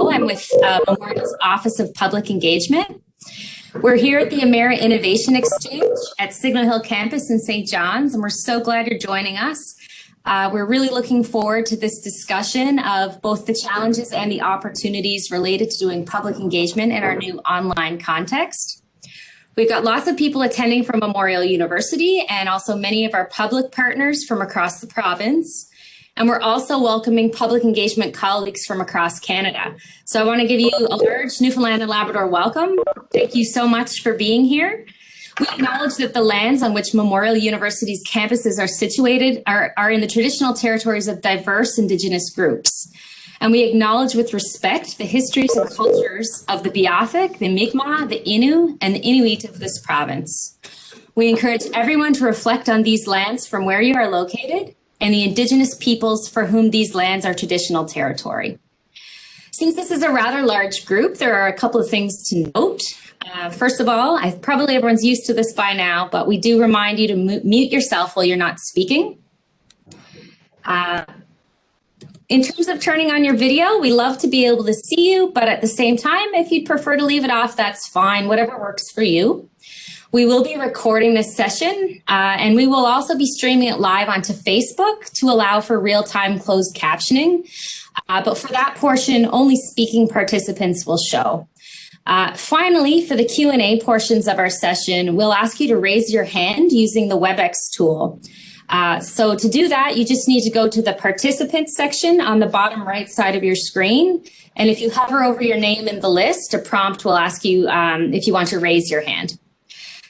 Joe. I'm with Memorial's Office of Public Engagement. We're here at the Amera Innovation Exchange at Signal Hill Campus in St. John's, and we're so glad you're joining us. We're really looking forward to this discussion of both the challenges and the opportunities related to doing public engagement in our new online context. We've got lots of people attending from Memorial University and also many of our public partners from across the province. And we're also welcoming public engagement colleagues from across Canada. So I want to give you a large Newfoundland and Labrador welcome. Thank you so much for being here. We acknowledge that the lands on which Memorial University's campuses are situated are in the traditional territories of diverse Indigenous groups. And we acknowledge with respect the histories and cultures of the Beothuk, the Mi'kmaq, the Innu, and the Inuit of this province. We encourage everyone to reflect on these lands from where you are located and the Indigenous peoples for whom these lands are traditional territory. Since this is a rather large group, there are a couple of things to note. First of all, probably everyone's used to this by now, but we do remind you to mute yourself while you're not speaking. In terms of turning on your video, we love to be able to see you, but at the same time, if you'd prefer to leave it off, that's fine, whatever works for you. We will be recording this session, and we will also be streaming it live onto Facebook to allow for real-time closed captioning. But for that portion, only speaking participants will show. Finally, for the Q&A portions of our session, we'll ask you to raise your hand using the WebEx tool. So to do that, you just need to go to the participants section on the bottom right side of your screen. And if you hover over your name in the list, a prompt will ask you if you want to raise your hand.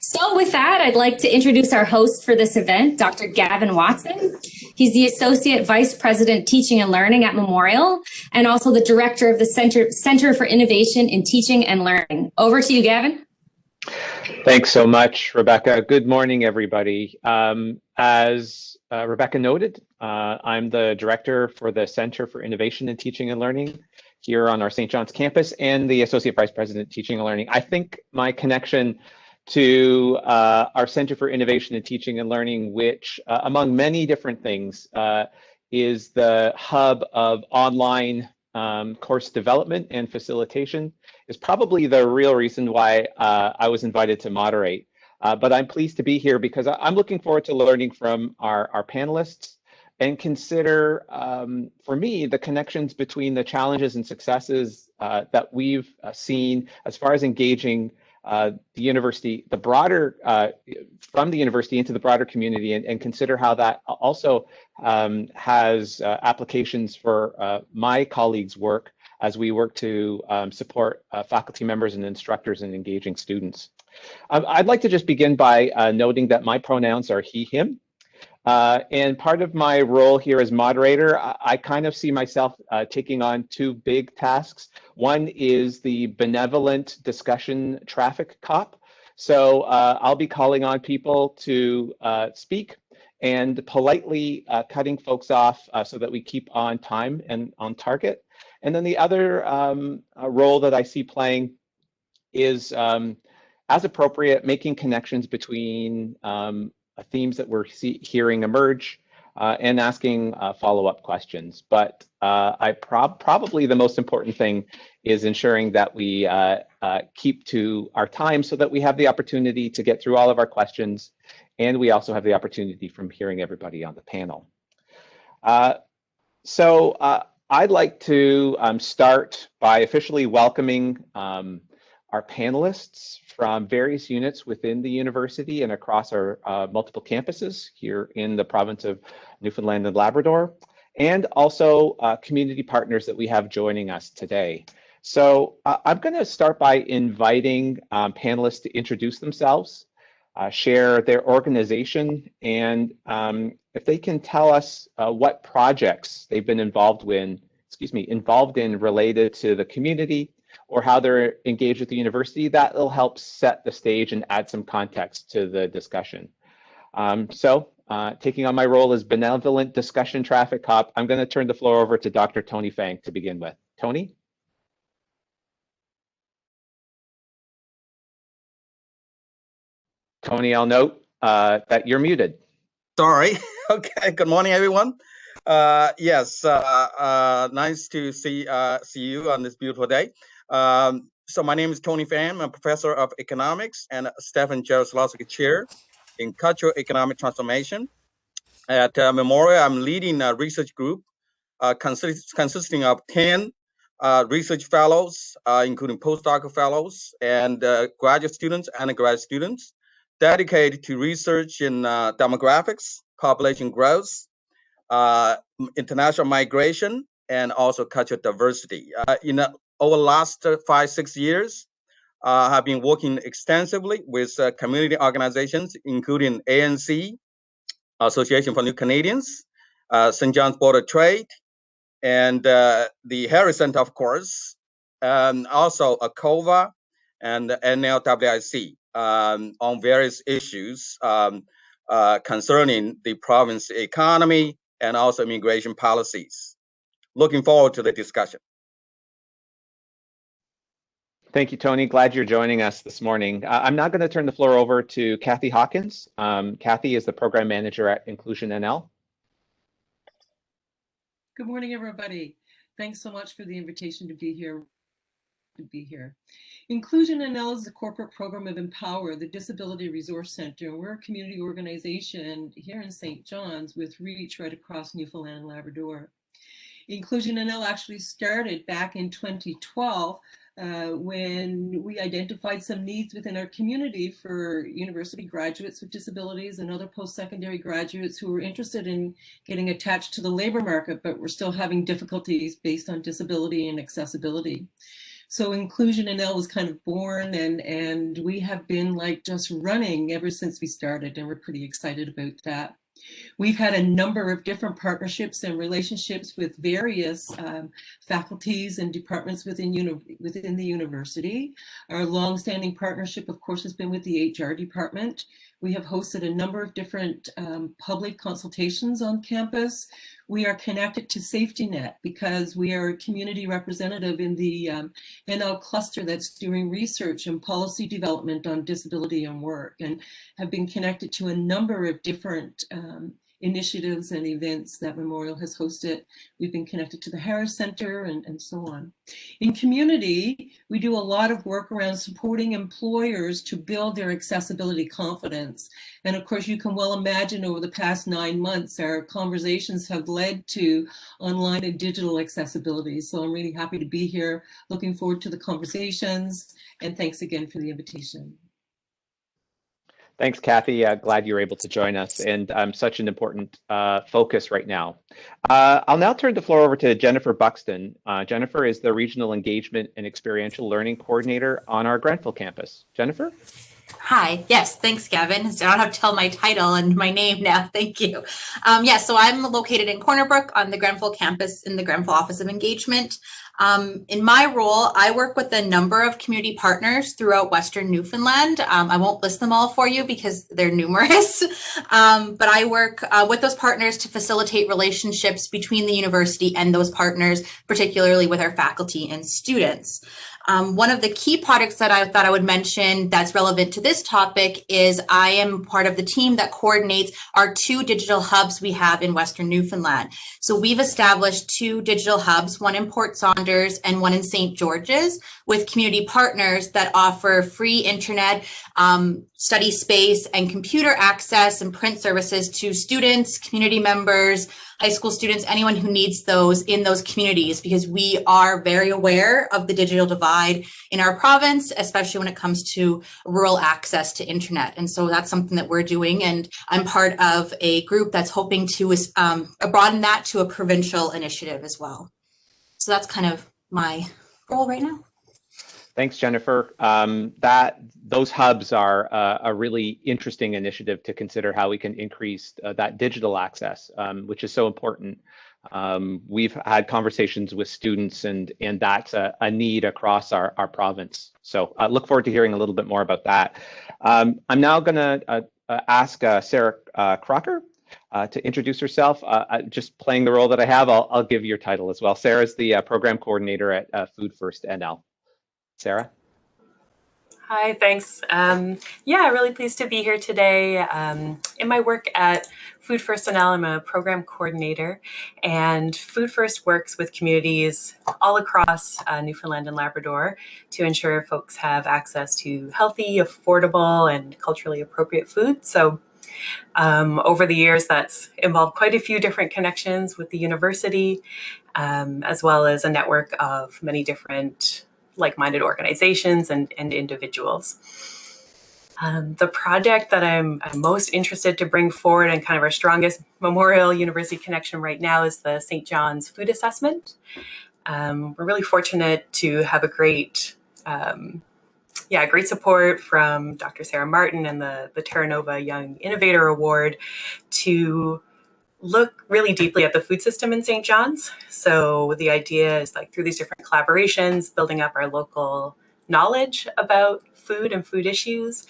So with that, I'd like to introduce our host for this event, Dr. Gavan Watson. He's the Associate Vice President Teaching and Learning at Memorial and also the Director of the Center for Innovation in Teaching and Learning. Over to you, Gavan. Thanks so much, Rebecca. Good morning, everybody. As Rebecca noted, I'm the Director for the Center for Innovation in Teaching and Learning here on our St. John's campus and the Associate Vice President Teaching and Learning. I think my connection to our Center for Innovation in Teaching and Learning, which among many different things is the hub of online course development and facilitation, is probably the real reason why I was invited to moderate. But I'm pleased to be here because I'm looking forward to learning from our panelists and consider, for me, the connections between the challenges and successes that we've seen as far as engaging the university, the broader, from the university into the broader community, and consider how that also has applications for my colleagues' work as we work to support faculty members and instructors in engaging students. I'd like to just begin by noting that my pronouns are he, him. And part of my role here as moderator, I kind of see myself taking on two big tasks. One is the benevolent discussion traffic cop. So I'll be calling on people to speak and politely cutting folks off so that we keep on time and on target. And then the other role that I see playing is, as appropriate, making connections between themes that we're hearing emerge and asking follow-up questions. But probably the most important thing is ensuring that we keep to our time so that we have the opportunity to get through all of our questions, and we also have the opportunity from hearing everybody on the panel. So I'd like to start by officially welcoming our panelists from various units within the university and across our multiple campuses here in the province of Newfoundland and Labrador, and also community partners that we have joining us today. So I'm going to start by inviting panelists to introduce themselves, share their organization, and if they can tell us what projects they've been involved in related to the community, or how they're engaged with the university, that will help set the stage and add some context to the discussion. Taking on my role as benevolent discussion traffic cop, I'm going to turn the floor over to Dr. Tony Fang to begin with. Tony? Tony, I'll note that you're muted. Sorry. Okay. Good morning, everyone. Yes, nice to see you on this beautiful day. So my name is Tony Pham. I'm a professor of economics and Stephen Jaroslawski Chair in Cultural Economic Transformation. At Memorial, I'm leading a research group consisting of 10 research fellows, including postdoctoral fellows and graduate students and undergraduate students, dedicated to research in demographics, population growth, international migration, and also cultural diversity. Over the last 5-6 years, I have been working extensively with community organizations, including ANC, Association for New Canadians, St. John's Board of Trade, and the Harris Center, of course, and also ACOVA and NLWIC on various issues concerning the province economy and also immigration policies. Looking forward to the discussion. Thank you, Tony. Glad you're joining us this morning. I'm now going to turn the floor over to Kathy Hawkins. Kathy is the program manager at Inclusion NL. Good morning, everybody. Thanks so much for the invitation to be here. Inclusion NL is the corporate program of Empower, the Disability Resource Center. We're a community organization here in St. John's with reach right across Newfoundland and Labrador. Inclusion NL actually started back in 2012 when we identified some needs within our community for university graduates with disabilities and other post-secondary graduates who were interested in getting attached to the labor market, but were still having difficulties based on disability and accessibility. So Inclusion NL was kind of born, and we have been like just running ever since we started, and we're pretty excited about that. We've had a number of different partnerships and relationships with various faculties and departments within the university. Our longstanding partnership, of course, has been with the HR department. We have hosted a number of different public consultations on campus. We are connected to Safety Net because we are a community representative in the NL cluster that's doing research and policy development on disability and work, and have been connected to a number of different initiatives and events that Memorial has hosted. We've been connected to the Harris Center and so on. In community, we do a lot of work around supporting employers to build their accessibility confidence. And of course, you can well imagine over the past 9 months, our conversations have led to online and digital accessibility. So I'm really happy to be here, looking forward to the conversations, and thanks again for the invitation. Thanks, Kathy. Glad you're able to join us, and such an important focus right now. I'll now turn the floor over to Jennifer Buxton. Jennifer is the Regional Engagement and Experiential Learning Coordinator on our Grenfell campus. Jennifer? Hi, yes, thanks, Gavin. So I don't have to tell my title and my name now, thank you. So I'm located in Corner Brook on the Grenfell campus in the Grenfell Office of Engagement. In my role, I work with a number of community partners throughout Western Newfoundland. I won't list them all for you because they're numerous, but I work with those partners to facilitate relationships between the university and those partners, particularly with our faculty and students. One of the key projects that I thought I would mention that's relevant to this topic is I am part of the team that coordinates our 2 digital hubs we have in Western Newfoundland. So we've established 2 digital hubs, one in Port Saunders and one in St. George's, with community partners that offer free internet, study space, and computer access and print services to students, community members, high school students, anyone who needs those in those communities, because we are very aware of the digital divide in our province, especially when it comes to rural access to internet. And so that's something that we're doing. And I'm part of a group that's hoping to broaden that to a provincial initiative as well. So that's kind of my role right now. Thanks, Jennifer. Those hubs are a really interesting initiative to consider how we can increase that digital access, which is so important. We've had conversations with students, and that's a need across our province. So I look forward to hearing a little bit more about that. I'm now going to ask Sarah Crocker to introduce herself. Just playing the role that I have, I'll give your title as well. Sarah's the program coordinator at Food First NL. Sarah? Hi, thanks. Yeah, really pleased to be here today. In my work at Food First NL, I'm a program coordinator, and Food First works with communities all across Newfoundland and Labrador to ensure folks have access to healthy, affordable, and culturally appropriate food. So over the years, that's involved quite a few different connections with the university, as well as a network of many different like-minded organizations and individuals. The project that I'm most interested to bring forward and kind of our strongest Memorial University connection right now is the St. John's Food Assessment. We're really fortunate to have a great support from Dr. Sarah Martin and the Terra Nova Young Innovator Award to look really deeply at the food system in St. John's. So the idea is like through these different collaborations, building up our local knowledge about food and food issues,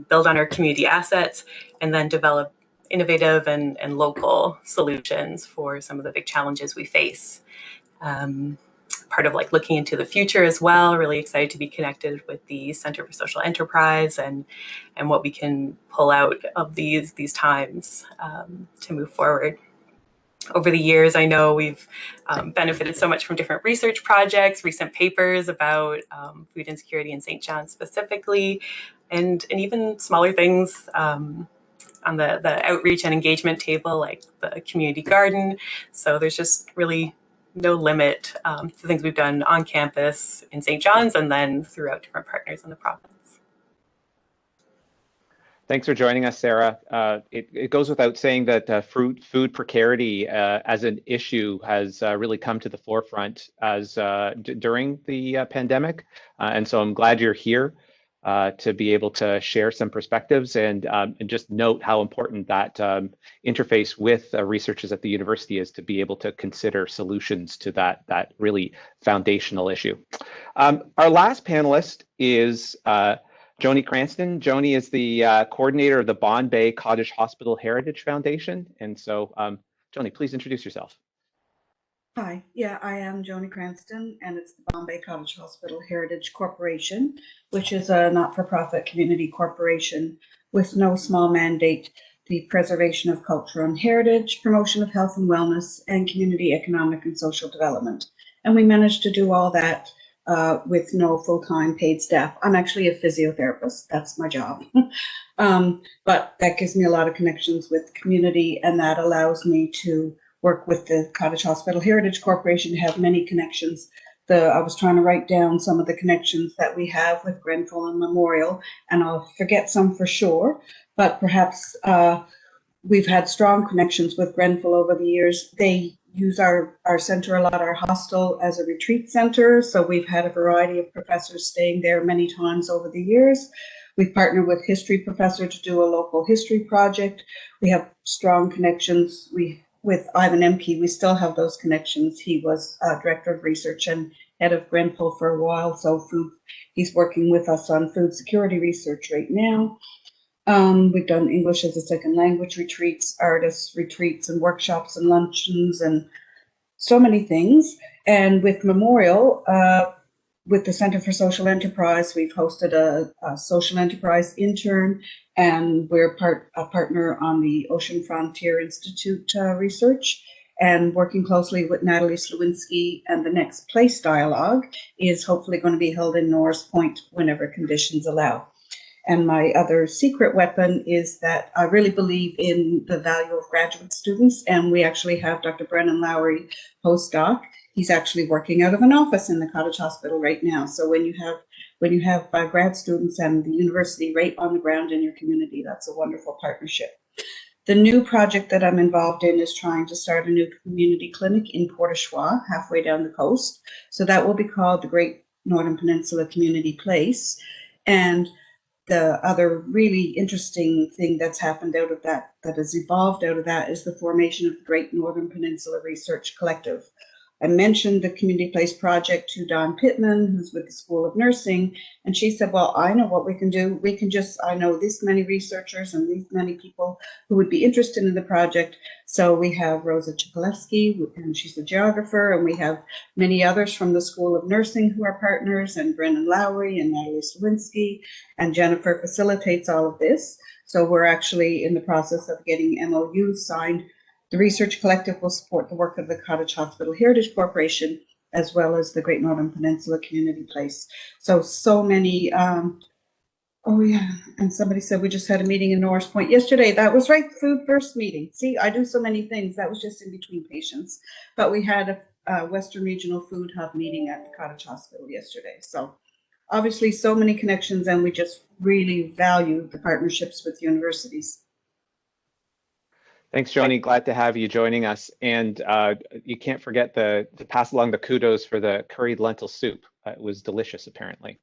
build on our community assets, and then develop innovative and local solutions for some of the big challenges we face. Part of like looking into the future as well, really excited to be connected with the Center for Social Enterprise and what we can pull out of these times to move forward. Over the years, I know we've benefited so much from different research projects, recent papers about food insecurity in St. John's specifically, and even smaller things on the outreach and engagement table, like the community garden. So there's just really no limit to things we've done on campus in St. John's and then throughout different partners in the province. Thanks for joining us, Sarah. It goes without saying that food precarity as an issue has really come to the forefront as during the pandemic. And so I'm glad you're here to be able to share some perspectives and just note how important that interface with researchers at the university is to be able to consider solutions to that really foundational issue. Our last panelist is Joni Cranston. Joni is the coordinator of the Bond Bay Cottage Hospital Heritage Foundation. And so, Joni, please introduce yourself. Hi, yeah, I am Joni Cranston, and it's the Bombay Cottage Hospital Heritage Corporation, which is a not-for-profit community corporation with no small mandate: the preservation of culture and heritage, promotion of health and wellness, and community economic and social development. And we managed to do all that with no full-time paid staff. I'm actually a physiotherapist, that's my job. But that gives me a lot of connections with the community, and that allows me to work with the Cottage Hospital Heritage Corporation to have many connections. I was trying to write down some of the connections that we have with Grenfell and Memorial, and I'll forget some for sure, but perhaps we've had strong connections with Grenfell over the years. They use our center a lot, our hostel, as a retreat center, so we've had a variety of professors staying there many times over the years. We've partnered with history professor to do a local history project. We have strong connections. With Ivan Emke, we still have those connections. He was director of research and head of Grenfell for a while, so he's working with us on food security research right now. We've done English as a second language retreats, artists retreats and workshops and luncheons and so many things. And with Memorial, with the Center for Social Enterprise, we've hosted a social enterprise intern, and we're a partner on the Ocean Frontier Institute research, and working closely with Natalie Slewinski. And the next Place Dialogue is hopefully going to be held in Norris Point whenever conditions allow. And my other secret weapon is that I really believe in the value of graduate students, and we actually have Dr. Brennan Lowry, postdoc. He's actually working out of an office in the Cottage Hospital right now. So when you have grad students and the university right on the ground in your community, that's a wonderful partnership. The new project that I'm involved in is trying to start a new community clinic in Port au Choix, halfway down the coast. So that will be called the Great Northern Peninsula Community Place. And the other really interesting thing that's happened out of that has evolved out of that, is the formation of the Great Northern Peninsula Research Collective. I mentioned the Community Place project to Dawn Pittman, who's with the School of Nursing, and she said, well, I know what we can do. We can just, I know this many researchers and these many people who would be interested in the project. So we have Rosa Chikaleski, and she's a geographer, and we have many others from the School of Nursing who are partners, and Brennan Lowry and Natalie Slawinski, and Jennifer facilitates all of this. So we're actually in the process of getting MOUs signed. The Research Collective will support the work of the Cottage Hospital Heritage Corporation, as well as the Great Northern Peninsula Community Place. So many, oh yeah, and somebody said we just had a meeting in Norris Point yesterday. That was right, Food First meeting. See, I do so many things. That was just in between patients. But we had a Western Regional Food Hub meeting at the Cottage Hospital yesterday. So obviously so many connections, and we just really value the partnerships with universities. Thanks, Joni. Glad to have you joining us. And you can't forget to pass along the kudos for the curried lentil soup. It was delicious, apparently.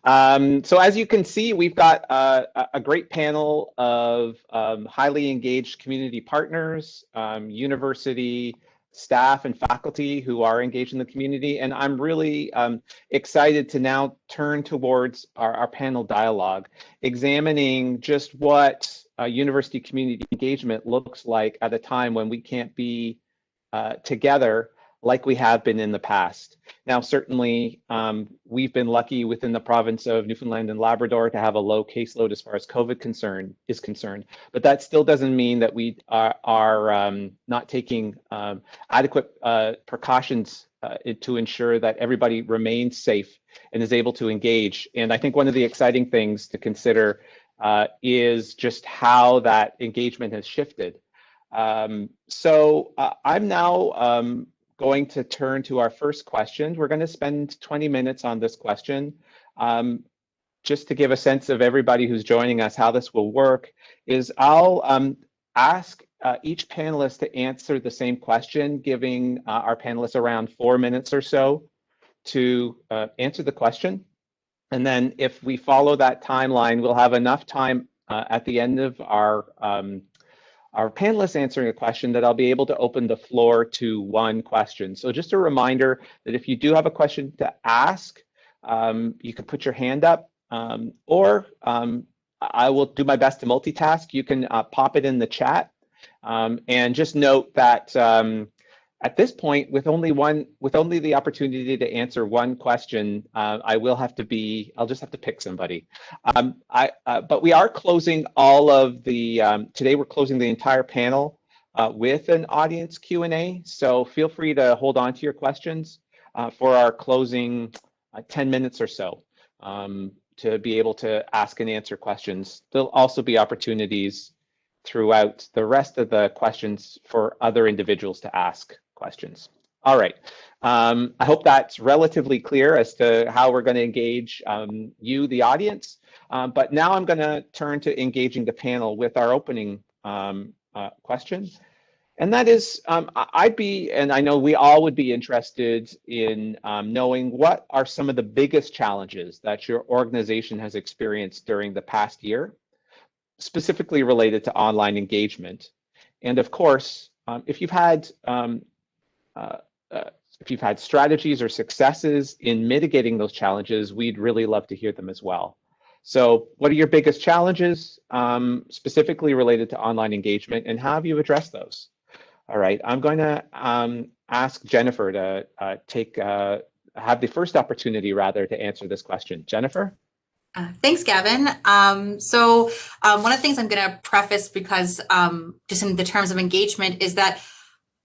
So as you can see, we've got a great panel of highly engaged community partners, university staff and faculty who are engaged in the community. And I'm really excited to now turn towards our panel dialogue, examining just what university community engagement looks like at a time when we can't be together like we have been in the past. Now, certainly, we've been lucky within the province of Newfoundland and Labrador to have a low caseload as far as COVID is concerned, but that still doesn't mean that we are not taking adequate precautions to ensure that everybody remains safe and is able to engage. And I think one of the exciting things to consider is just how that engagement has shifted. So I'm now going to turn to our first question. We're going to spend 20 minutes on this question. Just to give a sense of everybody who's joining us, how this will work is I'll ask each panelist to answer the same question, giving our panelists around 4 minutes or so to answer the question. And then if we follow that timeline, we'll have enough time at the end of our panelists answering a question that I'll be able to open the floor to one question. So just a reminder that if you do have a question to ask, you can put your hand up, or I will do my best to multitask. You can pop it in the chat. And just note that at this point, with only the opportunity to answer one question, I'll just have to pick somebody. But we are closing all of the, today we're closing the entire panel with an audience Q&A. So feel free to hold on to your questions for our closing 10 minutes or so to be able to ask and answer questions. There'll also be opportunities throughout the rest of the questions for other individuals to ask questions. All right. I hope that's relatively clear as to how we're going to engage you, the audience. But now I'm going to turn to engaging the panel with our opening question. And that is, and I know we all would be interested in knowing what are some of the biggest challenges that your organization has experienced during the past year, specifically related to online engagement. And of course, if you've had strategies or successes in mitigating those challenges, we'd really love to hear them as well. So what are your biggest challenges specifically related to online engagement, and how have you addressed those? All right, I'm going to ask Jennifer to have the first opportunity rather to answer this question. Jennifer? Thanks, Gavin. So one of the things I'm going to preface, because just in the terms of engagement, is that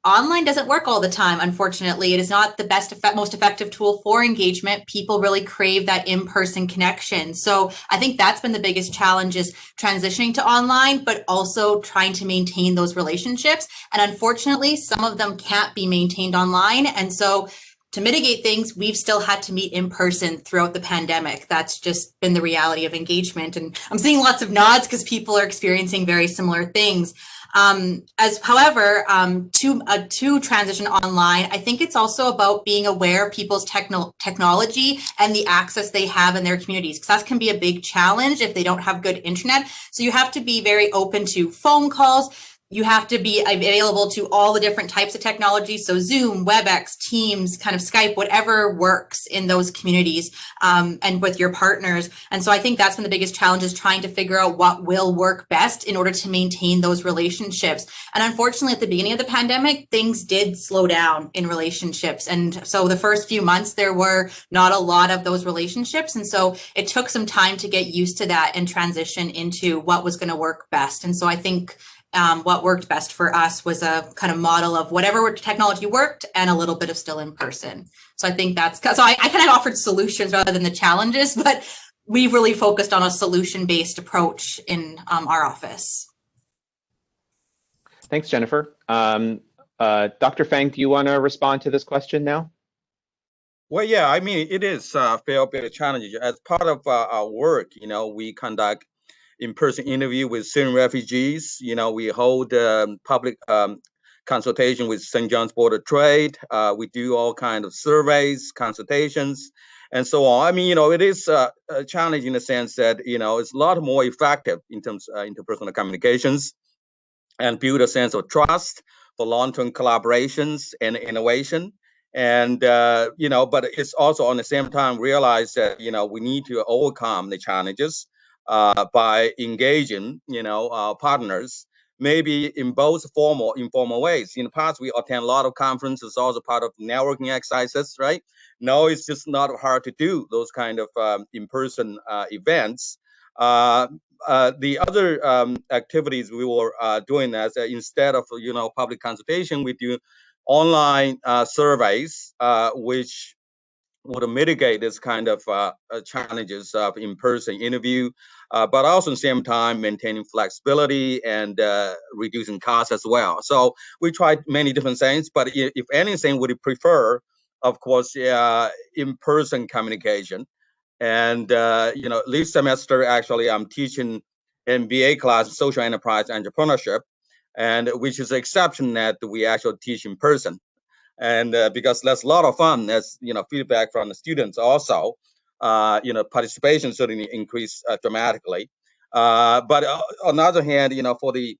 online doesn't work all the time. Unfortunately, it is not the most effective tool for engagement. People really crave that in-person connection. So I think that's been the biggest challenge, is transitioning to online, but also trying to maintain those relationships. And unfortunately, some of them can't be maintained online. And so to mitigate things, we've still had to meet in person throughout the pandemic. That's just been the reality of engagement. And I'm seeing lots of nods because people are experiencing very similar things. However, to transition online, I think it's also about being aware of people's technology and the access they have in their communities, because that can be a big challenge if they don't have good internet. So you have to be very open to phone calls, you have to be available to all the different types of technology. So Zoom, WebEx, Teams, kind of Skype, whatever works in those communities, and with your partners. And so I think that's been the biggest challenge, is trying to figure out what will work best in order to maintain those relationships. And unfortunately, at the beginning of the pandemic, things did slow down in relationships. And so the first few months, there were not a lot of those relationships. And so it took some time to get used to that and transition into what was going to work best. And so I think what worked best for us was a kind of model of whatever technology worked and a little bit of still in person. So I think that's, so I kind of offered solutions rather than the challenges, but we really focused on a solution-based approach in our office. Thanks, Jennifer. Dr. Fang, do you want to respond to this question now? Well, yeah, I mean, it is a fair bit of challenge. As part of our work, we conduct in-person interview with Syrian refugees. We hold public consultation with St. John's Board of Trade. We do all kinds of surveys, consultations, and so on. I mean, it is a challenge in the sense that, it's a lot more effective in terms of interpersonal communications and build a sense of trust for long-term collaborations and innovation. And, but it's also on the same time realize that, we need to overcome the challenges by engaging, our partners, maybe in both formal, informal ways. In the past, we attend a lot of conferences, also part of networking exercises, right? Now it's just not hard to do those kind of in-person events. The other activities we were doing as instead of, public consultation, we do online surveys, which would mitigate this kind of challenges of in-person interview, but also at the same time maintaining flexibility and reducing costs as well. So we tried many different things, but if anything, would prefer, of course, in-person communication. And this semester, actually, I'm teaching MBA class, Social Enterprise Entrepreneurship, and which is an exception that we actually teach in person. And because that's a lot of fun, that's feedback from the students also, participation certainly increased dramatically. But on the other hand, for the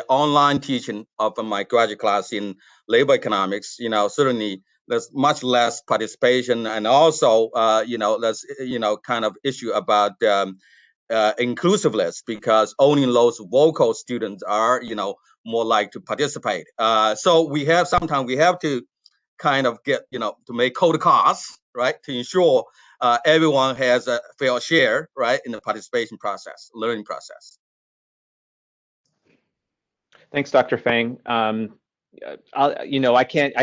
online teaching of my graduate class in labor economics, certainly there's much less participation, and also there's kind of issue about inclusiveness, because only those vocal students are more likely to participate. So sometimes we have to kind of get to make code costs, right, to ensure everyone has a fair share, right, in the participation process, learning process. Thanks, Dr. Fang. I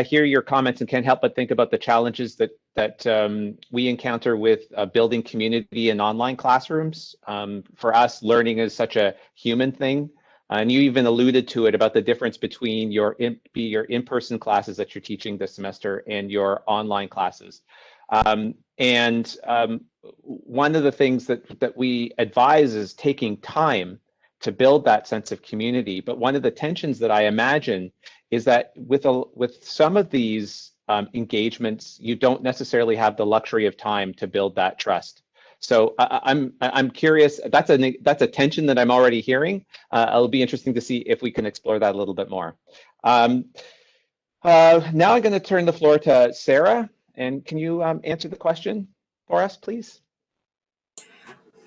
hear your comments and can't help but think about the challenges that we encounter with building community in online classrooms. For us, learning is such a human thing. And you even alluded to it about the difference between your in-person classes that you're teaching this semester and your online classes. One of the things that we advise is taking time to build that sense of community. But one of the tensions that I imagine is that with some of these engagements, you don't necessarily have the luxury of time to build that trust. So I'm curious. That's a tension that I'm already hearing. It'll be interesting to see if we can explore that a little bit more. Now I'm going to turn the floor to Sarah. And can you answer the question for us, please?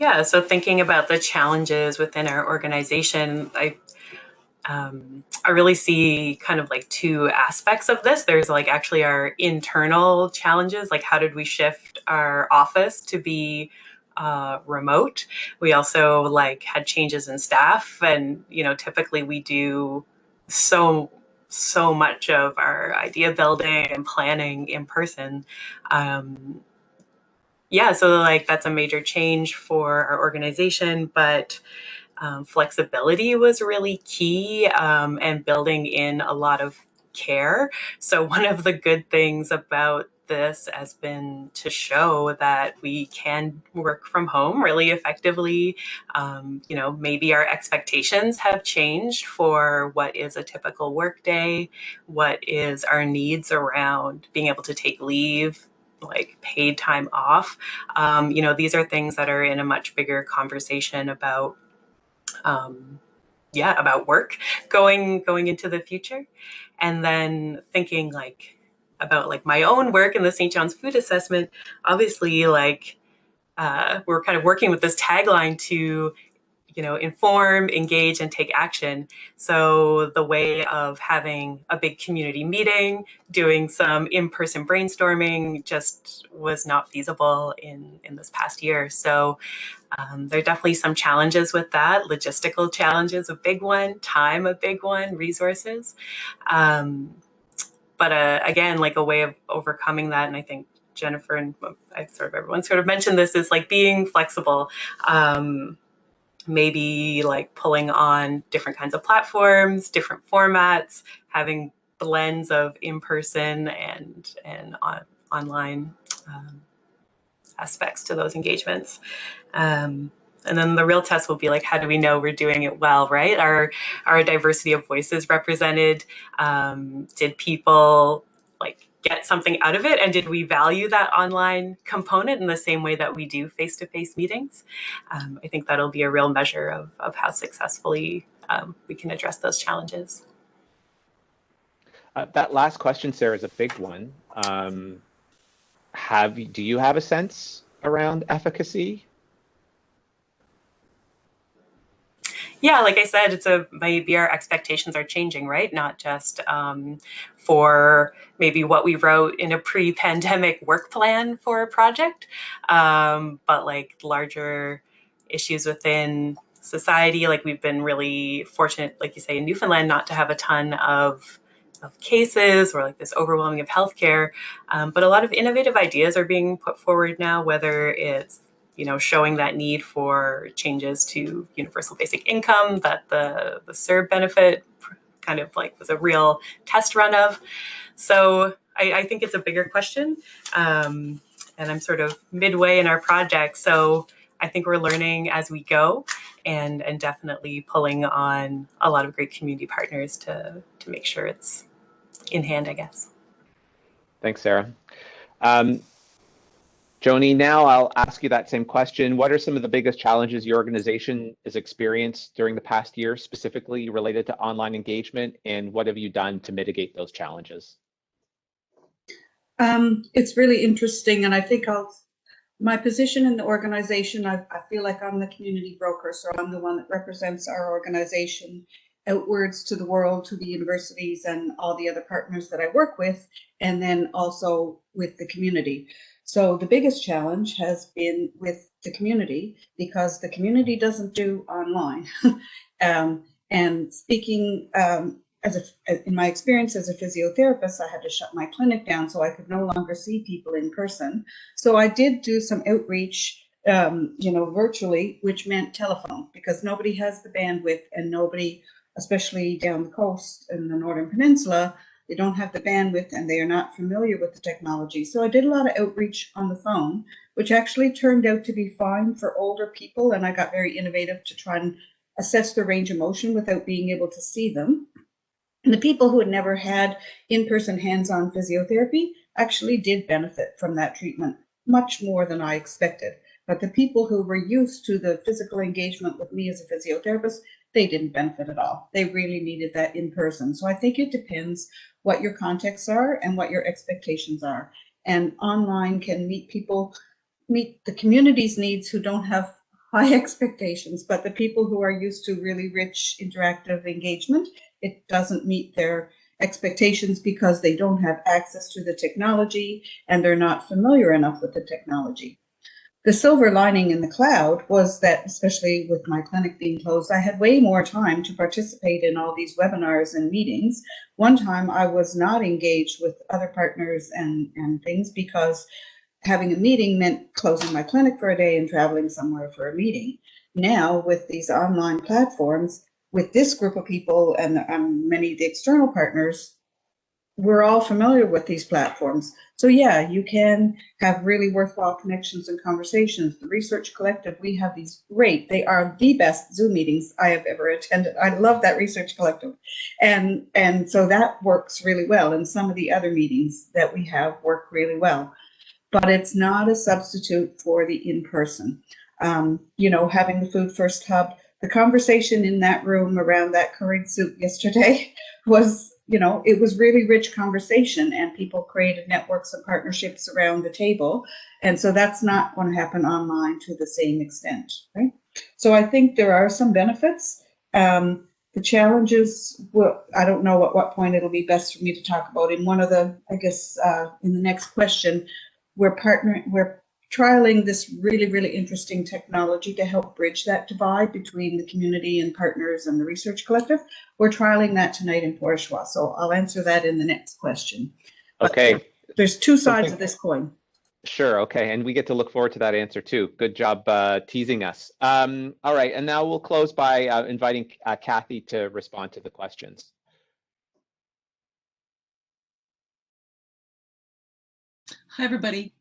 Yeah, so thinking about the challenges within our organization, I really see kind of like two aspects of this. There's like actually our internal challenges, like how did we shift our office to be remote? We also like had changes in staff, and typically we do so much of our idea building and planning in person. Yeah, so like that's a major change for our organization, but flexibility was really key, and building in a lot of care. So one of the good things about this has been to show that we can work from home really effectively. Maybe our expectations have changed for what is a typical workday, what is our needs around being able to take leave, like paid time off. These are things that are in a much bigger conversation about about work going into the future. And then thinking like about like my own work in the St. John's food assessment, obviously like we're kind of working with this tagline to, inform, engage, and take action. So the way of having a big community meeting, doing some in-person brainstorming just was not feasible in this past year. So there are definitely some challenges with that. Logistical challenges, a big one, time, a big one, resources. But again, like a way of overcoming that, and I think Jennifer and everyone sort of mentioned this, is like being flexible. Maybe like pulling on different kinds of platforms, different formats, having blends of in-person and online aspects to those engagements. And then the real test will be like, how do we know we're doing it well, right? Are a diversity of voices represented? Did people like get something out of it? And did we value that online component in the same way that we do face-to-face meetings? I think that'll be a real measure of how successfully we can address those challenges. That last question, Sarah, is a big one. Do you have a sense around efficacy? Yeah, like I said, maybe our expectations are changing, right? Not just for maybe what we wrote in a pre-pandemic work plan for a project, but like larger issues within society. Like we've been really fortunate, like you say, in Newfoundland, not to have a ton of cases or like this overwhelming of healthcare, but a lot of innovative ideas are being put forward now, whether it's showing that need for changes to universal basic income that the CERB benefit kind of like was a real test run of. So I think it's a bigger question, and I'm sort of midway in our project. So I think we're learning as we go, and definitely pulling on a lot of great community partners to make sure it's in hand, I guess. Thanks, Sarah. Joni, now I'll ask you that same question. What are some of the biggest challenges your organization has experienced during the past year, specifically related to online engagement, and what have you done to mitigate those challenges? It's really interesting, and I think my position in the organization, I feel like I'm the community broker, so I'm the one that represents our organization outwards to the world, to the universities and all the other partners that I work with, and then also with the community. So the biggest challenge has been with the community, because the community doesn't do online. And speaking in my experience as a physiotherapist, I had to shut my clinic down so I could no longer see people in person. So I did do some outreach, virtually, which meant telephone, because nobody has the bandwidth, and nobody, especially down the coast in the Northern Peninsula, they don't have the bandwidth and they are not familiar with the technology. So I did a lot of outreach on the phone, which actually turned out to be fine for older people. And I got very innovative to try and assess their range of motion without being able to see them. And the people who had never had in-person hands-on physiotherapy actually did benefit from that treatment much more than I expected. But the people who were used to the physical engagement with me as a physiotherapist, they didn't benefit at all. They really needed that in person. So I think it depends what your contexts are and what your expectations are. And online can meet the community's needs who don't have high expectations, but the people who are used to really rich interactive engagement, it doesn't meet their expectations because they don't have access to the technology and they're not familiar enough with the technology. The silver lining in the cloud was that, especially with my clinic being closed, I had way more time to participate in all these webinars and meetings. One time I was not engaged with other partners and things because having a meeting meant closing my clinic for a day and traveling somewhere for a meeting. Now, with these online platforms, with this group of people and many of the external partners, we're all familiar with these platforms. So yeah, you can have really worthwhile connections and conversations. The Research Collective, we have these great, they are the best Zoom meetings I have ever attended. I love that Research Collective. And so that works really well. And some of the other meetings that we have work really well. But it's not a substitute for the in-person. Having the Food First Hub, the conversation in that room around that curried soup yesterday was, it was really rich conversation, and people created networks and partnerships around the table. And so that's not going to happen online to the same extent, right? So I think there are some benefits. The challenges, well, I don't know at what point it'll be best for me to talk about. In one of the, I guess, in the next question, we're trialing this really, really interesting technology to help bridge that divide between the community and partners and the research collective. We're trialing that tonight in Port au Choix, so I'll answer that in the next question. Okay. But there's two sides of this coin. Sure. Okay. And we get to look forward to that answer too. Good job teasing us. All right. And now we'll close by inviting Kathy to respond to the questions. Hi, everybody.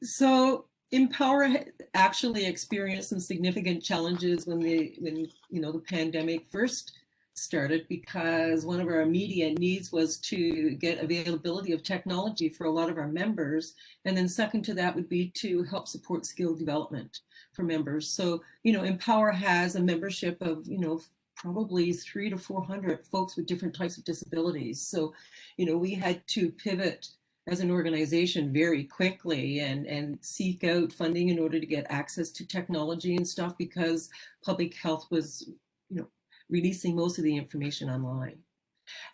So Empower actually experienced some significant challenges when the pandemic first started, because one of our immediate needs was to get availability of technology for a lot of our members, and then second to that would be to help support skill development for members. So Empower has a membership of probably 300 to 400 folks with different types of disabilities. So we had to pivot as an organization very quickly and seek out funding in order to get access to technology and stuff, because public health was releasing most of the information online.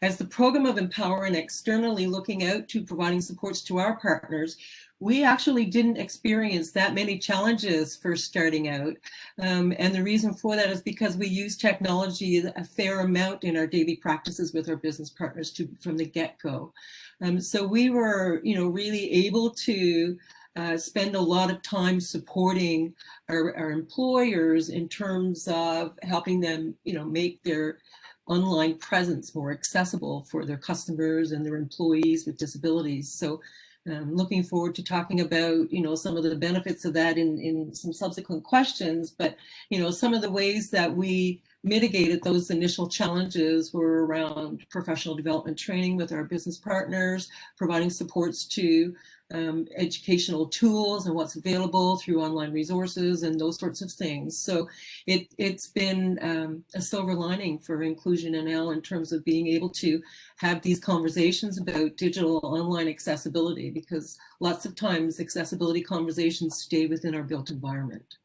As the program of Empower and externally looking out to providing supports to our partners, we actually didn't experience that many challenges first starting out. And the reason for that is because we use technology a fair amount in our daily practices with our business partners from the get-go. So we were, really able to spend a lot of time supporting our employers in terms of helping them, make their online presence more accessible for their customers and their employees with disabilities. So looking forward to talking about, some of the benefits of that in some subsequent questions. But, some of the ways that we mitigated those initial challenges were around professional development training with our business partners, providing supports to educational tools and what's available through online resources and those sorts of things. So it's been a silver lining for Inclusion NL in terms of being able to have these conversations about digital online accessibility, because lots of times accessibility conversations stay within our built environment.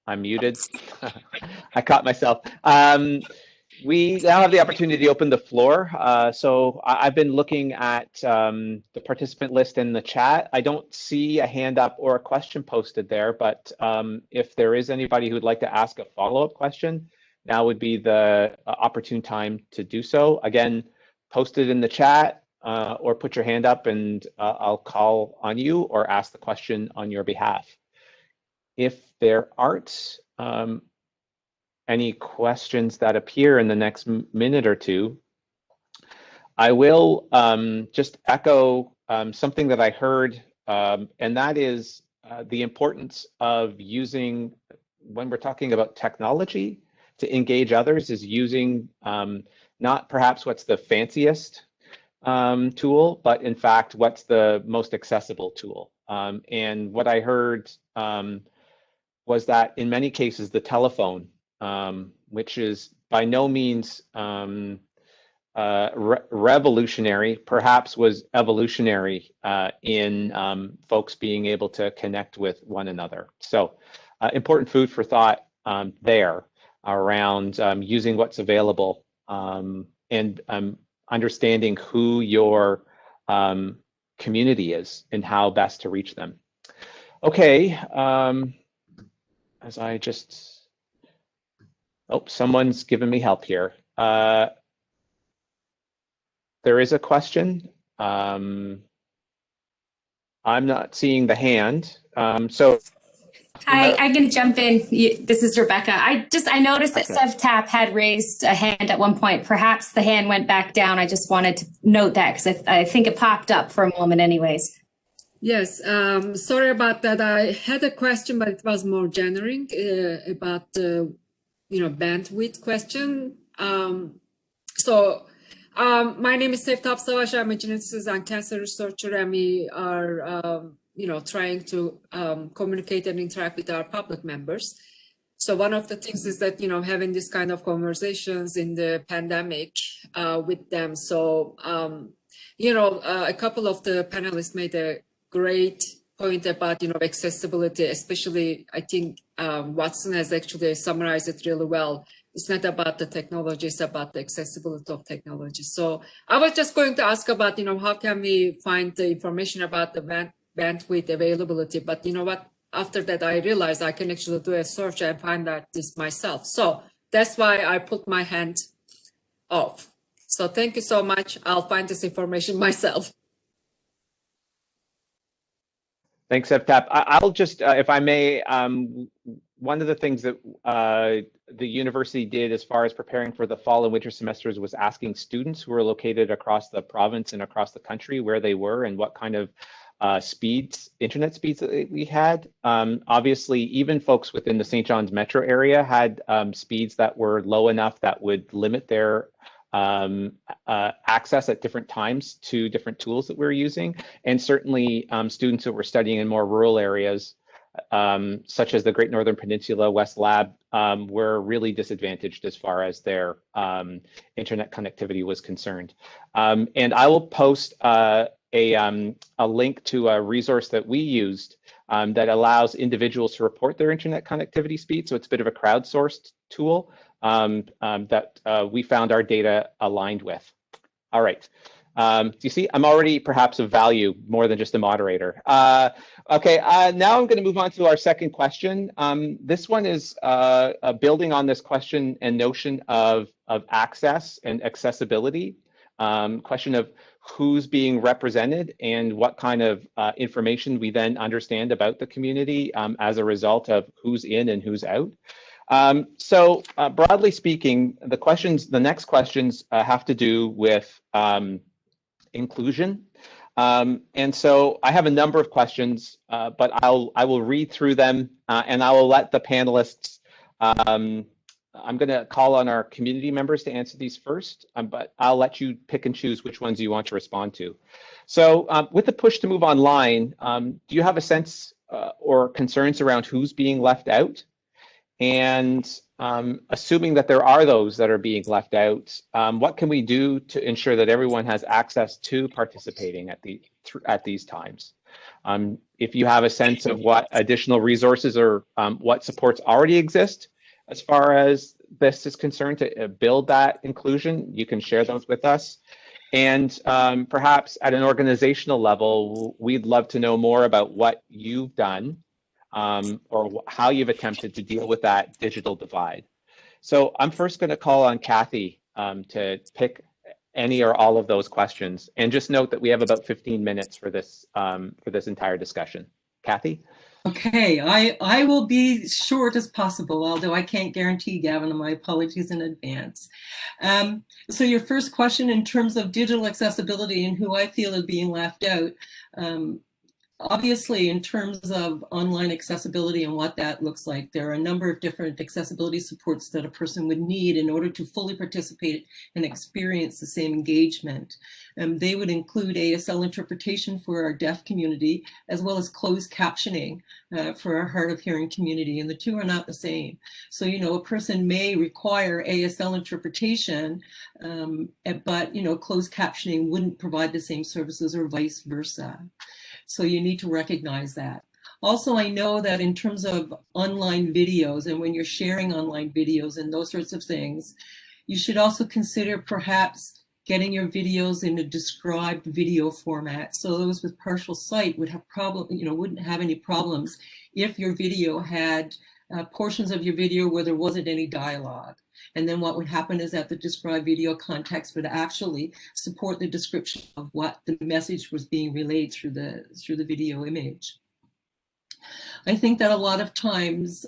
I'm muted. I caught myself. We now have the opportunity to open the floor. So I've been looking at the participant list in the chat. I don't see a hand up or a question posted there, but if there is anybody who'd like to ask a follow-up question, now would be the opportune time to do so. Again, post it in the chat or put your hand up and I'll call on you or ask the question on your behalf. If there aren't any questions that appear in the next minute or two, I will just echo something that I heard, and that is the importance of using, when we're talking about technology, to engage others, is using not perhaps what's the fanciest tool, but in fact, what's the most accessible tool. And what I heard was that in many cases, the telephone, which is by no means revolutionary, perhaps was evolutionary in folks being able to connect with one another. So important food for thought there around using what's available and understanding who your community is and how best to reach them. Okay. As I just, someone's given me help here. There is a question. I'm not seeing the hand. So. Hi, I'm going to jump in. This is Rebecca. I noticed that Sev Tap had raised a hand at one point. Perhaps the hand went back down. I just wanted to note that because I think it popped up for a moment anyways. Yes, sorry about that. I had a question, but it was more generic about the, bandwidth question. So My name is Seftap Savaş. I'm a geneticist and cancer researcher, and we are, trying to communicate and interact with our public members. So one of the things is that, having this kind of conversations in the pandemic with them. So, a couple of the panelists made a great point about, accessibility, especially I think Watson has actually summarized it really well. It's not about the technology, it's about the accessibility of technology. So I was just going to ask about, how can we find the information about the bandwidth availability? But you know what? After that, I realized I can actually do a search and find out this myself. So that's why I put my hand off. So thank you so much. I'll find this information myself. Thanks, Evtap. I'll just, if I may, one of the things that the university did as far as preparing for the fall and winter semesters was asking students who were located across the province and across the country where they were and what kind of internet speeds that we had. Obviously, even folks within the St. John's metro area had speeds that were low enough that would limit their access at different times to different tools that we're using. And certainly students who were studying in more rural areas, such as the Great Northern Peninsula, West Lab, were really disadvantaged as far as their internet connectivity was concerned. And I will post a link to a resource that we used that allows individuals to report their internet connectivity speed. So it's a bit of a crowdsourced tool that we found our data aligned with. All right. Do you see, I'm already perhaps of value more than just a moderator. Okay, now I'm going to move on to our second question. This one is building on this question and notion of access and accessibility. Question of who's being represented and what kind of information we then understand about the community as a result of who's in and who's out. So broadly speaking, the next questions have to do with inclusion. And so I have a number of questions, but I will read through them and I will let the panelists, I'm going to call on our community members to answer these first, but I'll let you pick and choose which ones you want to respond to. So with the push to move online, do you have a sense or concerns around who's being left out? And assuming that there are those that are being left out, what can we do to ensure that everyone has access to participating at these times? If you have a sense of what additional resources or what supports already exist as far as this is concerned to build that inclusion, you can share those with us. And perhaps at an organizational level, we'd love to know more about what you've done or how you've attempted to deal with that digital divide. So I'm first going to call on Kathy to pick any or all of those questions. And just note that we have about 15 minutes for this entire discussion. Kathy? Okay, I will be short as possible, although I can't guarantee, Gavin, and my apologies in advance. So your first question in terms of digital accessibility and who I feel is being left out, obviously, in terms of online accessibility and what that looks like, there are a number of different accessibility supports that a person would need in order to fully participate and experience the same engagement. They would include ASL interpretation for our deaf community, as well as closed captioning for our hard of hearing community, and the two are not the same. So, a person may require ASL interpretation, but, closed captioning wouldn't provide the same services or vice versa. So you need to recognize that. Also, I know that in terms of online videos and when you're sharing online videos and those sorts of things, you should also consider perhaps getting your videos in a described video format. So those with partial sight would have wouldn't have any problems if your video had portions of your video where there wasn't any dialogue. And then what would happen is that the described video context would actually support the description of what the message was being relayed through the video image. I think that a lot of times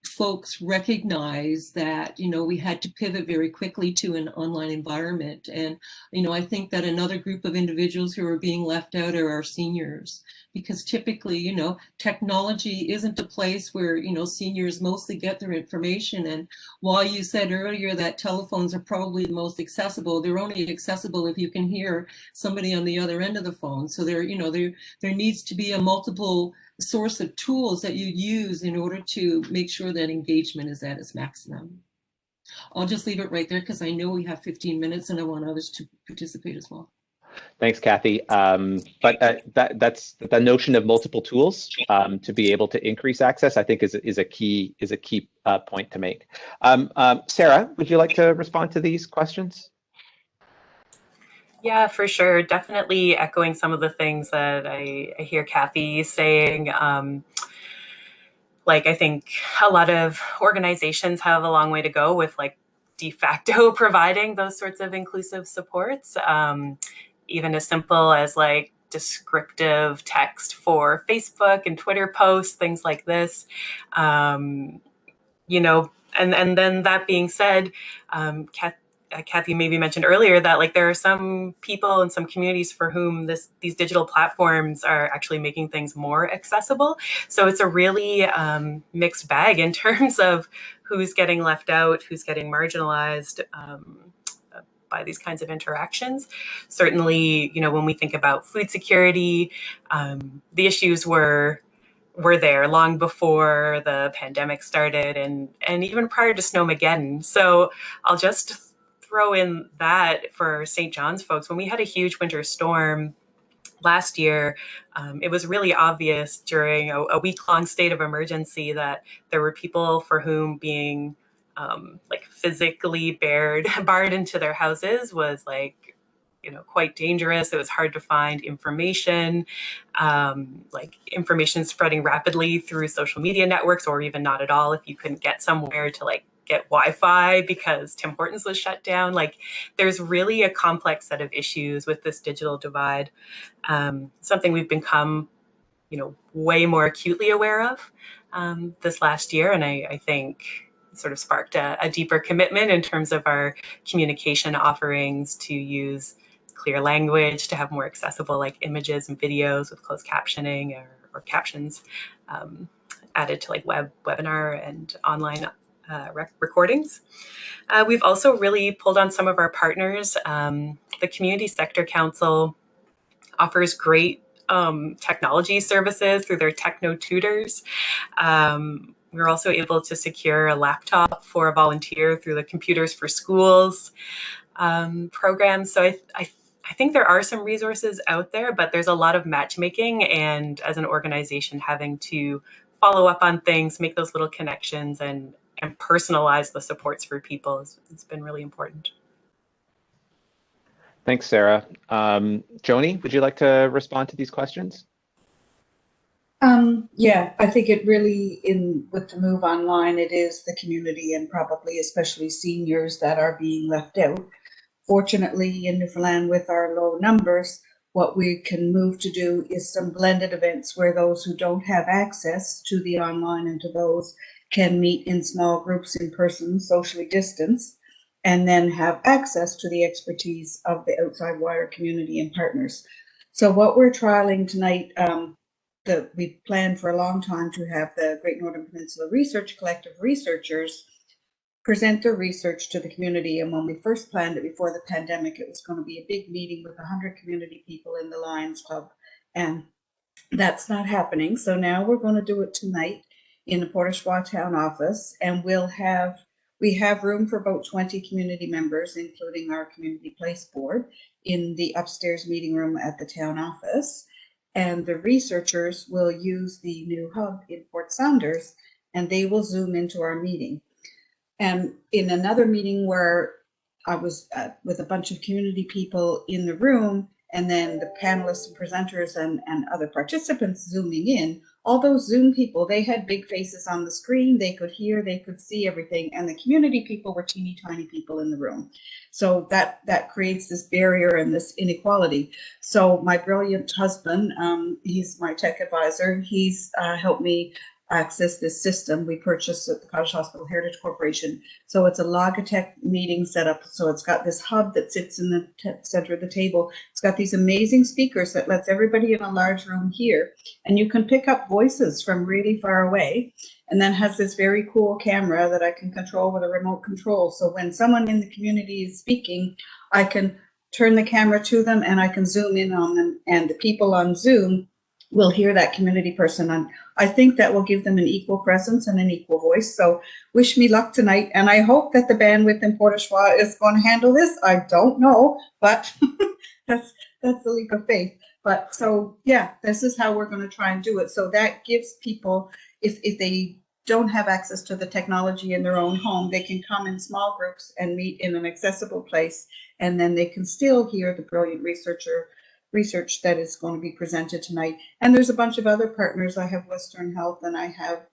folks recognize that, we had to pivot very quickly to an online environment. And, I think that another group of individuals who are being left out are our seniors, because typically, technology isn't a place where, seniors mostly get their information. And while you said earlier that telephones are probably the most accessible, they're only accessible if you can hear somebody on the other end of the phone. So there needs to be a multiple source of tools that you use in order to make sure that engagement is at its maximum. I'll just leave it right there because I know we have 15 minutes and I want others to participate as well. Thanks, Kathy. But that's the notion of multiple tools to be able to increase access, I think, is a key point to make. Sarah, would you like to respond to these questions? Yeah, for sure. Definitely echoing some of the things that I hear Kathy saying. I think a lot of organizations have a long way to go with de facto providing those sorts of inclusive supports. Even as simple as descriptive text for Facebook and Twitter posts, things like this. And then that being said, Kathy maybe mentioned earlier that there are some people and some communities for whom these digital platforms are actually making things more accessible. So it's a really mixed bag in terms of who's getting left out, who's getting marginalized by these kinds of interactions. Certainly, when we think about food security, the issues were there long before the pandemic started and even prior to Snowmageddon. So I'll just throw in that for St. John's folks, when we had a huge winter storm last year, it was really obvious during a week-long state of emergency that there were people for whom being physically barred into their houses was quite dangerous. It was hard to find information, information spreading rapidly through social media networks, or even not at all if you couldn't get somewhere to get Wi-Fi because Tim Hortons was shut down. There's really a complex set of issues with this digital divide. Something we've become, way more acutely aware of this last year. And I think sort of sparked a deeper commitment in terms of our communication offerings to use clear language, to have more accessible images and videos with closed captioning or captions added to webinar and online recordings. We've also really pulled on some of our partners. The Community Sector Council offers great technology services through their techno tutors. We were also able to secure a laptop for a volunteer through the Computers for Schools program. So I think there are some resources out there, but there's a lot of matchmaking, and as an organization having to follow up on things, make those little connections and personalize the supports for people. It's been really important. Thanks, Sarah. Joni, would you like to respond to these questions? Yeah, I think it really, with the move online, it is the community and probably especially seniors that are being left out. Fortunately, in Newfoundland, with our low numbers, what we can move to do is some blended events where those who don't have access to the online and to those can meet in small groups in person, socially distanced, and then have access to the expertise of the outside wider community and partners. So what we're trialing tonight, we planned for a long time to have the Great Northern Peninsula Research Collective researchers present their research to the community. And when we first planned it before the pandemic, it was going to be a big meeting with 100 community people in the Lions Club. And that's not happening. So now we're going to do it tonight in the Port au Choix town office. And we have room for about 20 community members, including our community place board, in the upstairs meeting room at the town office. And the researchers will use the new hub in Port Saunders, and they will Zoom into our meeting. And in another meeting where I was with a bunch of community people in the room, and then the panelists and presenters and other participants zooming in, all those Zoom people, they had big faces on the screen, they could hear, they could see everything, and the community people were teeny tiny people in the room. So that creates this barrier and this inequality. So my brilliant husband, he's my tech advisor, he's helped me access this system. We purchased at the Cottage Hospital Heritage Corporation. So it's a Logitech meeting setup. So it's got this hub that sits in the center of the table. It's got these amazing speakers that lets everybody in a large room hear. And you can pick up voices from really far away. And then has this very cool camera that I can control with a remote control. So when someone in the community is speaking, I can turn the camera to them and I can zoom in on them. And the people on Zoom will hear that community person. And I think that will give them an equal presence and an equal voice. So wish me luck tonight. And I hope that the bandwidth in Port au Choix is going to handle this. I don't know, but that's the leap of faith. But so, yeah, this is how we're going to try and do it. So that gives people, if they don't have access to the technology in their own home, they can come in small groups and meet in an accessible place. And then they can still hear the brilliant research that is going to be presented tonight. And there's a bunch of other partners. I have Western Health and I have,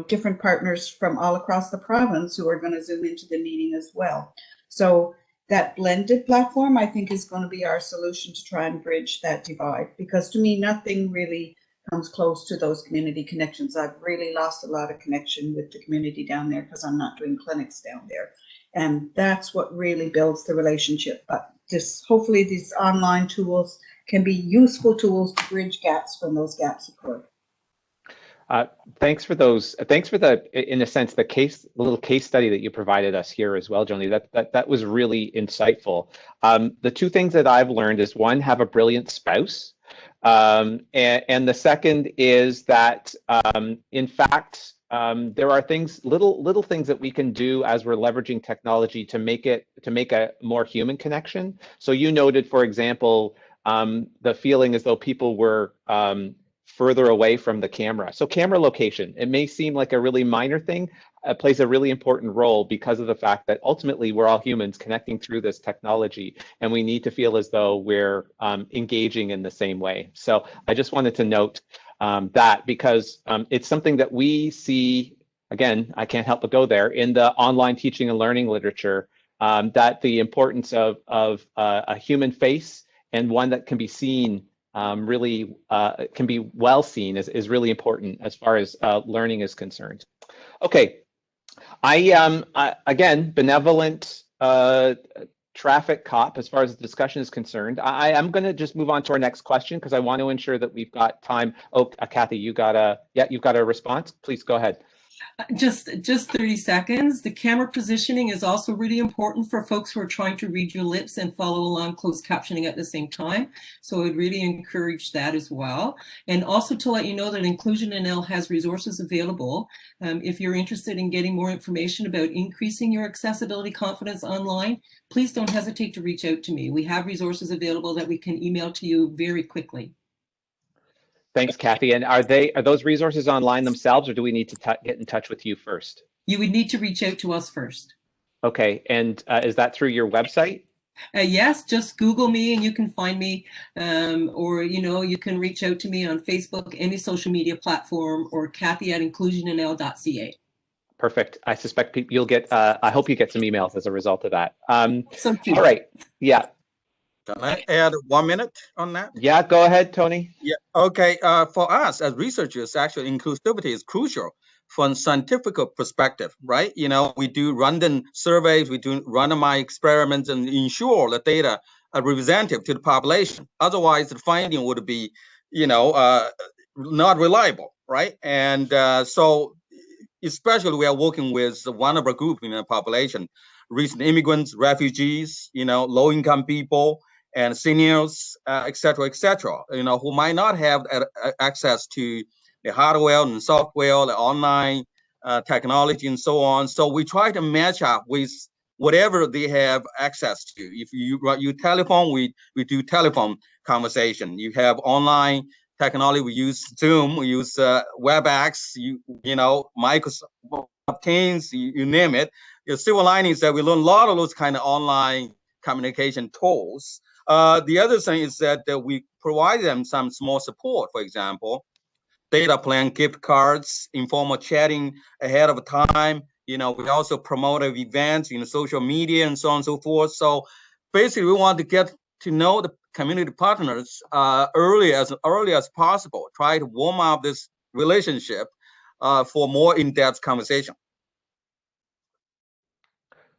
different partners from all across the province who are going to zoom into the meeting as well. So that blended platform, I think, is going to be our solution to try and bridge that divide, because to me, nothing really comes close to those community connections. I've really lost a lot of connection with the community down there because I'm not doing clinics down there. And that's what really builds the relationship. But hopefully these online tools can be useful tools to bridge gaps when those gaps occur. Thanks for those. Thanks for in a sense, the little case study that you provided us here as well, Joni. That was really insightful. The two things that I've learned is, one, have a brilliant spouse. And the second is that, in fact, there are little things that we can do as we're leveraging technology to make a more human connection. So you noted, for example, the feeling as though people were further away from the camera. So camera location, it may seem like a really minor thing, plays a really important role because of the fact that ultimately we're all humans connecting through this technology, and we need to feel as though we're engaging in the same way. So I just wanted to note that, because it's something that we see, again, I can't help but go there, in the online teaching and learning literature, that the importance of a human face, and one that can be seen really can be well seen, is really important as far as learning is concerned. Okay, again, benevolent traffic cop as far as the discussion is concerned. I am going to just move on to our next question because I want to ensure that we've got time. Oh, Kathy, you've got a response. Please go ahead. Just 30 seconds. The camera positioning is also really important for folks who are trying to read your lips and follow along closed captioning at the same time. So I'd really encourage that as well. And also to let you know that Inclusion NL has resources available. If you're interested in getting more information about increasing your accessibility confidence online, please don't hesitate to reach out to me. We have resources available that we can email to you very quickly. Thanks, Kathy. And are those resources online themselves, or do we need to get in touch with you first? You would need to reach out to us first. Okay, and is that through your website? Yes, just Google me and you can find me, or you can reach out to me on Facebook, any social media platform, or Kathy@inclusionnl.ca. Perfect. I suspect you'll get. I hope you get some emails as a result of that. So true. All right. Yeah. Can I add 1 minute on that? Yeah, go ahead, Tony. Yeah, okay. For us as researchers, actually, inclusivity is crucial from a scientific perspective, right? We do random surveys, we do randomized experiments, and ensure the data are representative to the population. Otherwise, the finding would be, not reliable, right? And so, especially we are working with one of our group in the population, recent immigrants, refugees, low-income people, and seniors, et cetera, who might not have access to the hardware and software, the online technology, and so on. So we try to match up with whatever they have access to. If you telephone, we do telephone conversation. You have online technology, we use Zoom, we use WebEx, Microsoft Teams, you name it. The silver lining is that we learn a lot of those kind of online communication tools. The other thing is that we provide them some small support. For example, data plan, gift cards, informal chatting ahead of time. We also promote events in social media and so on and so forth. So basically, we want to get to know the community partners early as possible. Try to warm up this relationship for more in-depth conversation.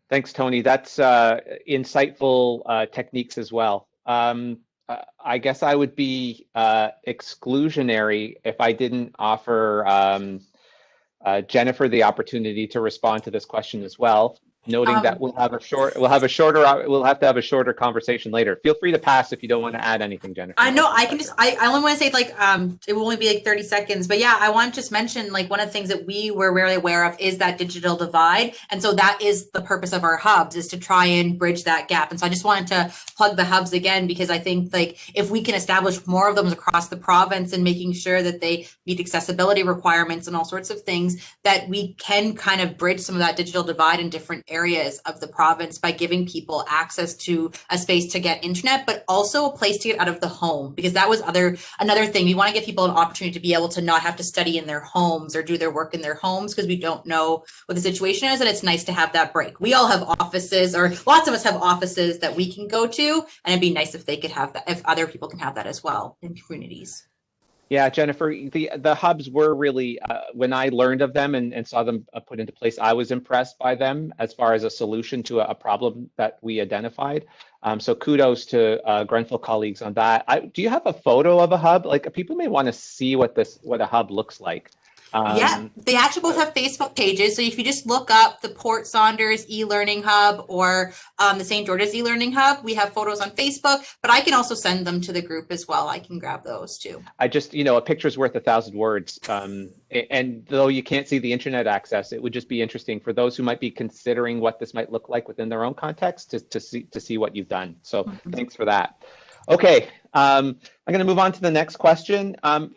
Thanks, Tony. That's insightful techniques as well. I guess I would be exclusionary if I didn't offer Jennifer the opportunity to respond to this question as well, noting that we'll have to have a shorter conversation later. Feel free to pass if you don't want to add anything, Jennifer. I know I can just, I only want to say like, it will only be like 30 seconds, but yeah, I want to just mention like one of the things that we were very aware of is that digital divide. And so that is the purpose of our hubs, is to try and bridge that gap. And so I just wanted to plug the hubs again, because I think like if we can establish more of them across the province and making sure that they meet accessibility requirements and all sorts of things, that we can kind of bridge some of that digital divide in different areas of the province by giving people access to a space to get internet, but also a place to get out of the home, because that was another thing. We want to give people an opportunity to be able to not have to study in their homes or do their work in their homes, because we don't know what the situation is, and it's nice to have that break. We all have offices, or lots of us have offices that we can go to, and it'd be nice if they could have that, if other people can have that as well in communities. Yeah, Jennifer, the hubs were really, when I learned of them and saw them put into place, I was impressed by them as far as a solution to a problem that we identified. So kudos to Grenfell colleagues on that. Do you have a photo of a hub? Like, people may want to see what a hub looks like. Yeah, they actually both have Facebook pages. So if you just look up the Port Saunders e-learning hub or the St. George's e-learning hub, we have photos on Facebook, but I can also send them to the group as well. I can grab those too. I just, a picture's worth 1,000 words. And though you can't see the internet access, it would just be interesting for those who might be considering what this might look like within their own context to see what you've done. So thanks for that. Okay, I'm going to move on to the next question.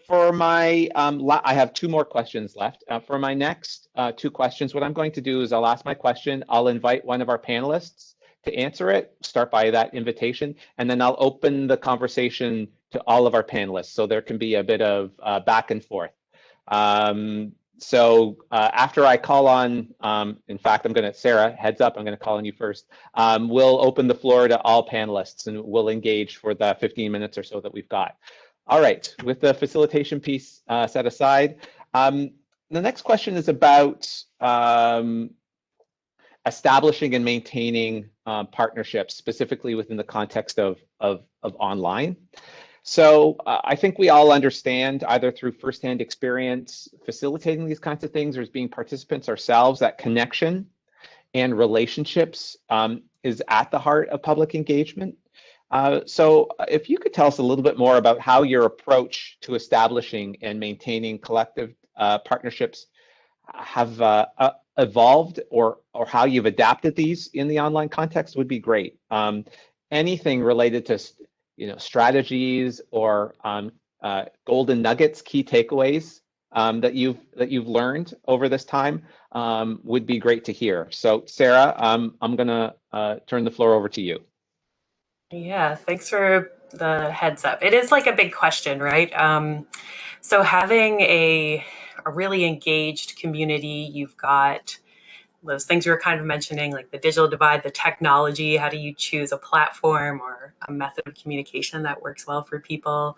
For my, I have 2 more questions left. For my next 2 questions, what I'm going to do is I'll ask my question, I'll invite one of our panelists to answer it, start by that invitation, and then I'll open the conversation to all of our panelists, so there can be a bit of back and forth. So after I call on, in fact, Sarah, heads up, I'm going to call on you first. We'll open the floor to all panelists and we'll engage for the 15 minutes or so that we've got. All right, with the facilitation piece set aside, the next question is about establishing and maintaining partnerships, specifically within the context of online. So I think we all understand, either through firsthand experience facilitating these kinds of things or as being participants ourselves, that connection and relationships is at the heart of public engagement. So if you could tell us a little bit more about how your approach to establishing and maintaining collective partnerships have evolved, or how you've adapted these in the online context would be great. Anything related to strategies or golden nuggets, key takeaways that you've learned over this time would be great to hear. So Sarah, I'm gonna turn the floor over to you. Yeah, thanks for the heads up. It is like a big question, right? So having a really engaged community, you've got those things we were kind of mentioning, like the digital divide, the technology. How do you choose a platform or a method of communication that works well for people?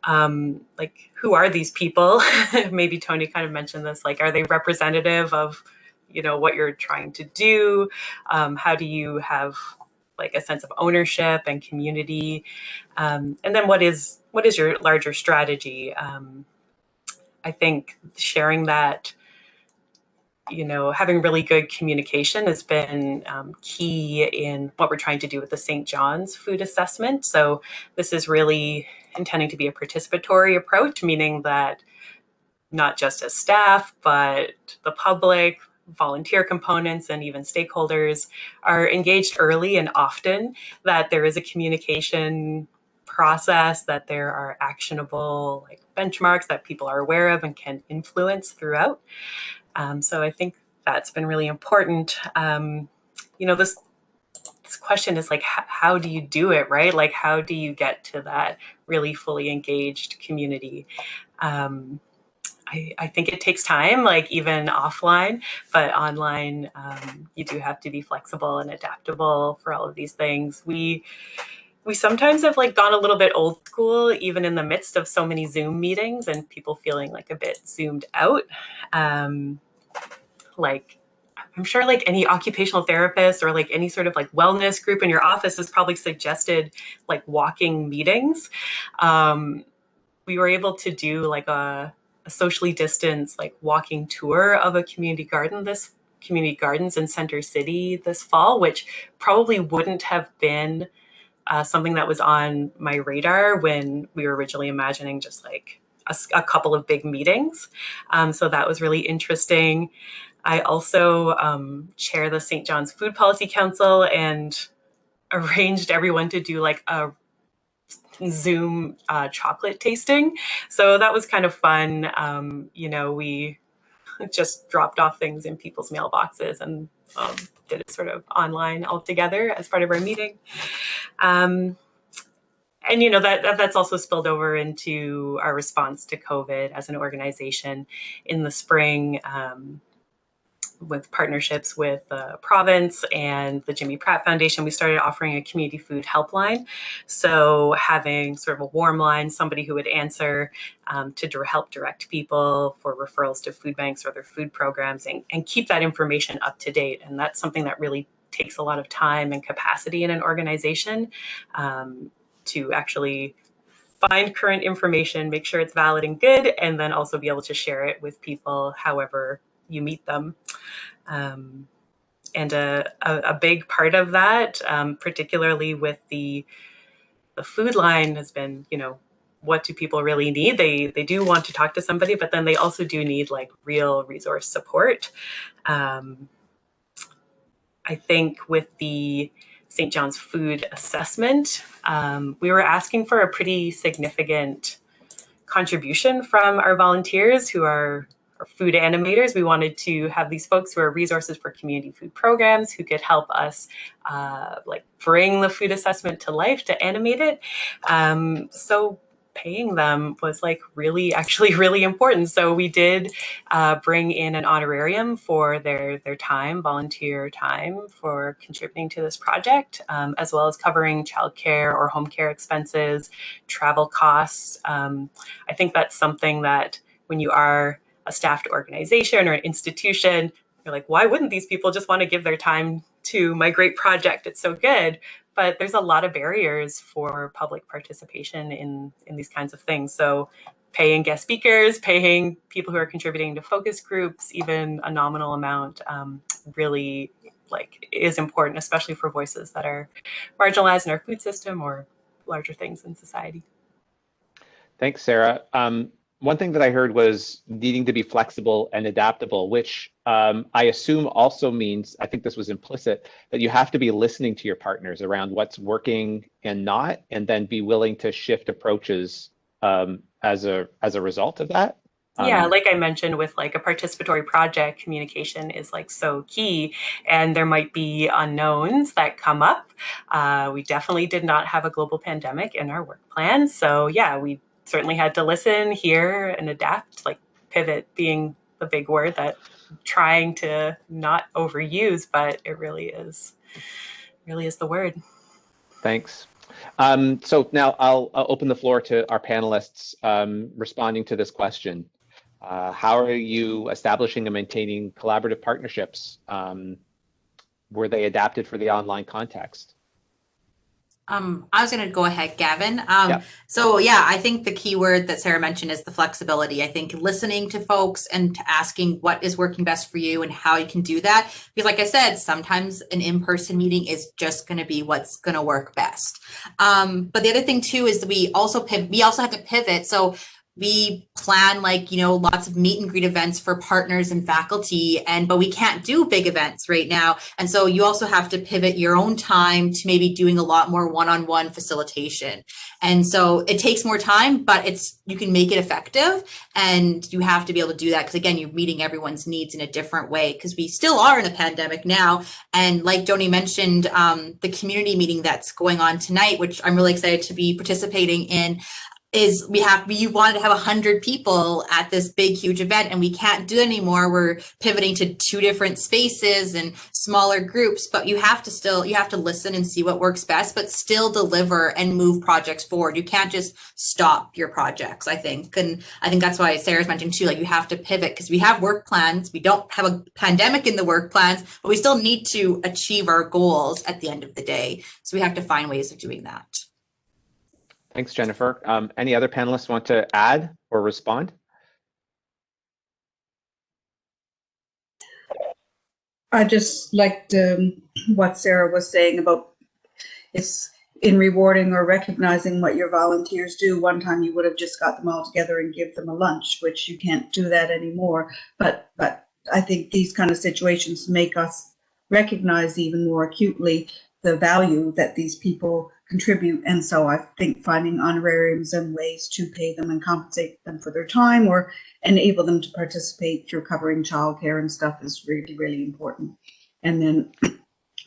Like, who are these people? Maybe Tony kind of mentioned this. Like, are they representative of, what you're trying to do? How do you have like a sense of ownership and community? And then what is your larger strategy? I think sharing that, having really good communication has been key in what we're trying to do with the St. John's food assessment. So this is really intending to be a participatory approach, meaning that not just as staff, but the public, volunteer components, and even stakeholders are engaged early and often, that there is a communication process, that there are actionable benchmarks that people are aware of and can influence throughout. So I think that's been really important. This question is like, how do you do it, right? Like, how do you get to that really fully engaged community? I think it takes time, like even offline, but online, you do have to be flexible and adaptable for all of these things. We we sometimes have like gone a little bit old school, even in the midst of so many Zoom meetings and people feeling like a bit zoomed out. Like, I'm sure like any occupational therapist or like any sort of like wellness group in your office has probably suggested like walking meetings. We were able to do like a socially distanced like walking tour of a community gardens in Center City this fall, which probably wouldn't have been something that was on my radar when we were originally imagining just like a couple of big meetings. So that was really interesting. I also chair the St. John's Food Policy Council and arranged everyone to do like a Zoom chocolate tasting. So that was kind of fun. We just dropped off things in people's mailboxes and did it sort of online altogether as part of our meeting. And that's also spilled over into our response to COVID as an organization in the spring. With partnerships with the province and the Jimmy Pratt Foundation, we started offering a community food helpline. So having sort of a warm line, somebody who would answer to help direct people for referrals to food banks or other food programs and keep that information up to date. And that's something that really takes a lot of time and capacity in an organization to actually find current information, make sure it's valid and good, and then also be able to share it with people however you meet them. And a big part of that, particularly with the food line, has been, what do people really need? They do want to talk to somebody, but then they also do need like real resource support. I think with the St. John's food assessment, we were asking for a pretty significant contribution from our volunteers who are food animators. We wanted to have these folks who are resources for community food programs who could help us like bring the food assessment to life, to animate it. So paying them was like really important. So we did bring in an honorarium for their time, volunteer time for contributing to this project, as well as covering childcare or home care expenses, travel costs. I think that's something that when you are a staffed organization or an institution, you're like, why wouldn't these people just want to give their time to my great project? It's so good. But there's a lot of barriers for public participation in these kinds of things. So paying guest speakers, paying people who are contributing to focus groups, even a nominal amount, really is important, especially for voices that are marginalized in our food system or larger things in society. Thanks, Sarah. One thing that I heard was needing to be flexible and adaptable, which I assume also means, I think this was implicit, that you have to be listening to your partners around what's working and not, and then be willing to shift approaches as a result of that. Yeah, like I mentioned, with like a participatory project, communication is like so key, and there might be unknowns that come up. We definitely did not have a global pandemic in our work plan. So yeah, we certainly had to listen, hear, and adapt, like pivot being the big word that I'm trying to not overuse, but it really is the word. Thanks. So now I'll open the floor to our panelists responding to this question. How are you establishing and maintaining collaborative partnerships? Were they adapted for the online context? I was going to go ahead, Gavin. Yeah. So yeah, I think the key word that Sarah mentioned is the flexibility. I think listening to folks and to asking what is working best for you and how you can do that. Because like I said, sometimes an in-person meeting is just going to be what's going to work best. But the other thing too is that we also have to pivot. So we plan lots of meet and greet events for partners and faculty, but we can't do big events right now. And so you also have to pivot your own time to maybe doing a lot more one-on-one facilitation. And so it takes more time, but you can make it effective, and you have to be able to do that because again, you're meeting everyone's needs in a different way because we still are in a pandemic now. And like Joni mentioned, the community meeting that's going on tonight, which I'm really excited to be participating in, is we wanted to have 100 people at this big, huge event, and we can't do it anymore. We're pivoting to 2 different spaces and smaller groups, but you have to listen and see what works best, but still deliver and move projects forward. You can't just stop your projects, I think. And I think that's why Sarah's mentioned too, like you have to pivot because we have work plans. We don't have a pandemic in the work plans, but we still need to achieve our goals at the end of the day. So we have to find ways of doing that. Thanks, Jennifer. Any other panelists want to add or respond? I just liked what Sarah was saying about it's in rewarding or recognizing what your volunteers do. One time you would have just got them all together and give them a lunch, which you can't do that anymore. But I think these kind of situations make us recognize even more acutely the value that these people contribute. And so I think finding honorariums and ways to pay them and compensate them for their time or enable them to participate through covering childcare and stuff is really, really important. And then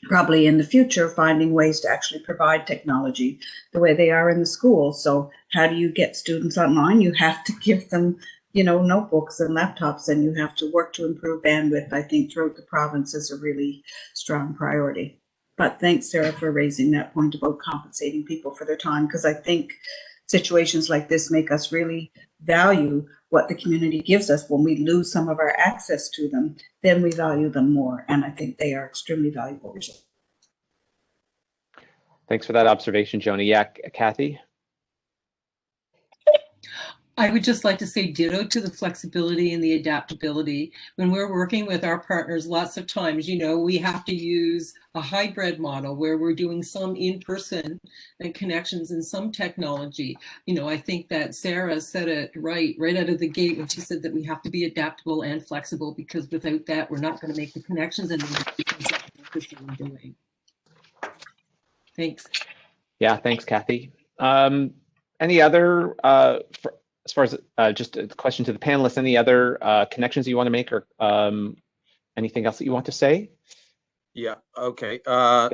probably in the future, finding ways to actually provide technology the way they are in the schools. So how do you get students online? You have to give them, you know, notebooks and laptops, and you have to work to improve bandwidth. I think throughout the province is a really strong priority. But thanks, Sarah, for raising that point about compensating people for their time, because I think situations like this make us really value what the community gives us. When we lose some of our access to them, then we value them more. And I think they are extremely valuable. Thanks for that observation, Joni. Yeah, Kathy? I would just like to say ditto to the flexibility and the adaptability. When we're working with our partners, lots of times, you know, we have to use a hybrid model where we're doing some in-person connections and some technology. You know, I think that Sarah said it right out of the gate when she said that we have to be adaptable and flexible, because without that, we're not going to make the connections and we're doing. Thanks. Yeah, thanks, Kathy. Any other, as far as just a question to the panelists, any other connections you want to make or anything else that you want to say? Yeah, okay.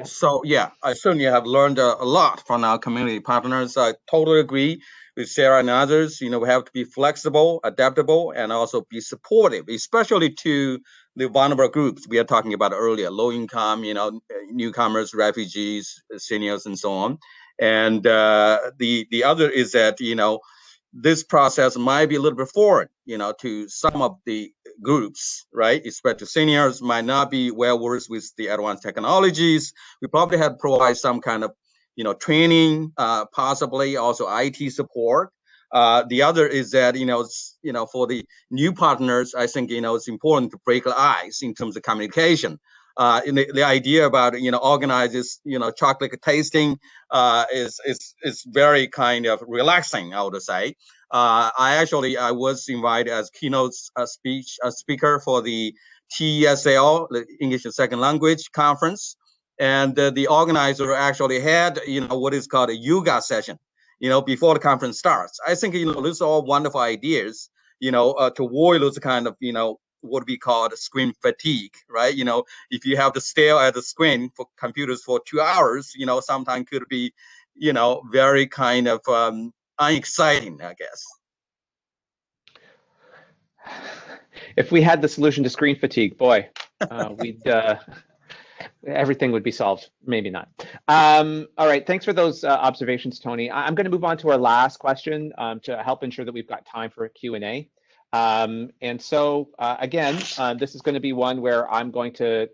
So yeah, I certainly have learned a lot from our community partners. I totally agree with Sarah and others. You know, we have to be flexible, adaptable, and also be supportive, especially to the vulnerable groups we are talking about earlier, low income, you know, newcomers, refugees, seniors, and so on. And the other is that, you know, this process might be a little bit foreign, you know, to some of the groups, right? Especially seniors might not be well versed with the advanced technologies. We probably have to provide some kind of, you know, training, possibly also IT support. The other is that, you know, for the new partners, I think, you know, it's important to break the ice in terms of communication. In the idea about, you know, organizes, you know, chocolate tasting is very kind of relaxing, I would say. I was invited as keynote speaker for the TESL, the English as Second Language Conference, and the organizer actually had, you know, what is called a yoga session, you know, before the conference starts. I think, you know, these are all wonderful ideas, you know, to avoid those kind of, you know, what we call screen fatigue, right? You know, if you have to stare at the screen for computers for 2 hours, you know, sometimes could be, you know, very kind of unexciting, I guess. If we had the solution to screen fatigue, boy, we'd everything would be solved. Maybe not. All right, thanks for those observations, Tony. I'm going to move on to our last question to help ensure that we've got time for a Q&A. And so again, this is going to be one where I'm going to,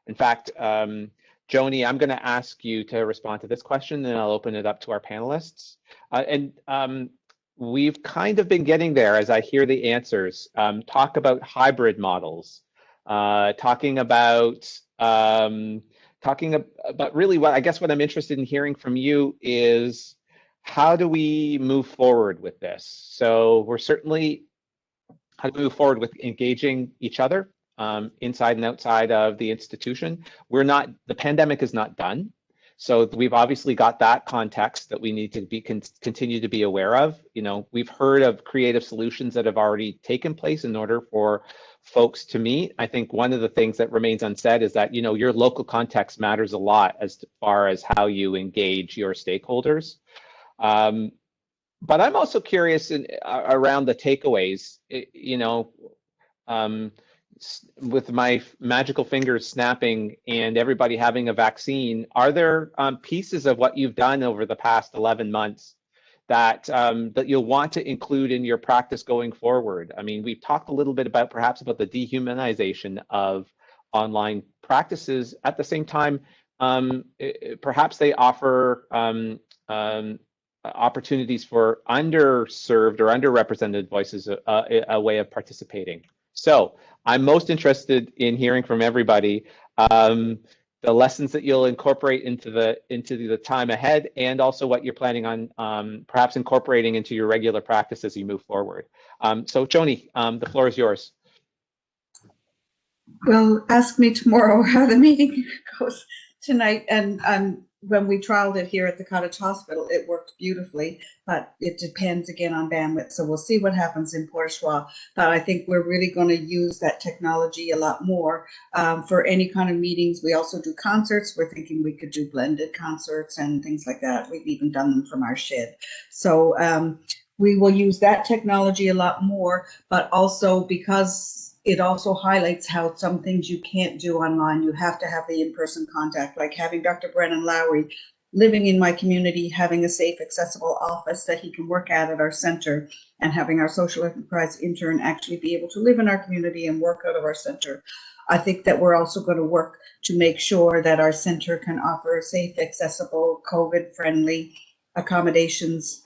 in fact, Joni, I'm going to ask you to respond to this question, and I'll open it up to our panelists. We've kind of been getting there as I hear the answers. Talk about hybrid models, talking about really what I guess what I'm interested in hearing from you is how do we move forward with this? So we're certainly how do we move forward with engaging each other inside and outside of the institution? The pandemic is not done. So we've obviously got that context that we need to continue to be aware of. You know, we've heard of creative solutions that have already taken place in order for folks to meet. I think one of the things that remains unsaid is that, you know, your local context matters a lot as far as how you engage your stakeholders. but I'm also curious around the takeaways. You know, with my magical fingers snapping and everybody having a vaccine, are there pieces of what you've done over the past 11 months that that you'll want to include in your practice going forward? I mean, we've talked a little bit about perhaps about the dehumanization of online practices. At the same time, perhaps they offer opportunities for underserved or underrepresented voices, a way of participating. So I'm most interested in hearing from everybody the lessons that you'll incorporate into the time ahead, and also what you're planning on perhaps incorporating into your regular practice as you move forward. So Joni, the floor is yours. Well, ask me tomorrow how the meeting goes tonight. And when we trialed it here at the Cottage Hospital, it worked beautifully, but it depends again on bandwidth. So we'll see what happens in Port Choix. But I think we're really going to use that technology a lot more for any kind of meetings. We also do concerts. We're thinking we could do blended concerts and things like that. We've even done them from our shed. So we will use that technology a lot more, but also because it also highlights how some things you can't do online. You have to have the in-person contact, like having Dr. Brennan Lowry living in my community, having a safe, accessible office that he can work at our center, and having our social enterprise intern actually be able to live in our community and work out of our center. I think that we're also going to work to make sure that our center can offer safe, accessible, COVID-friendly accommodations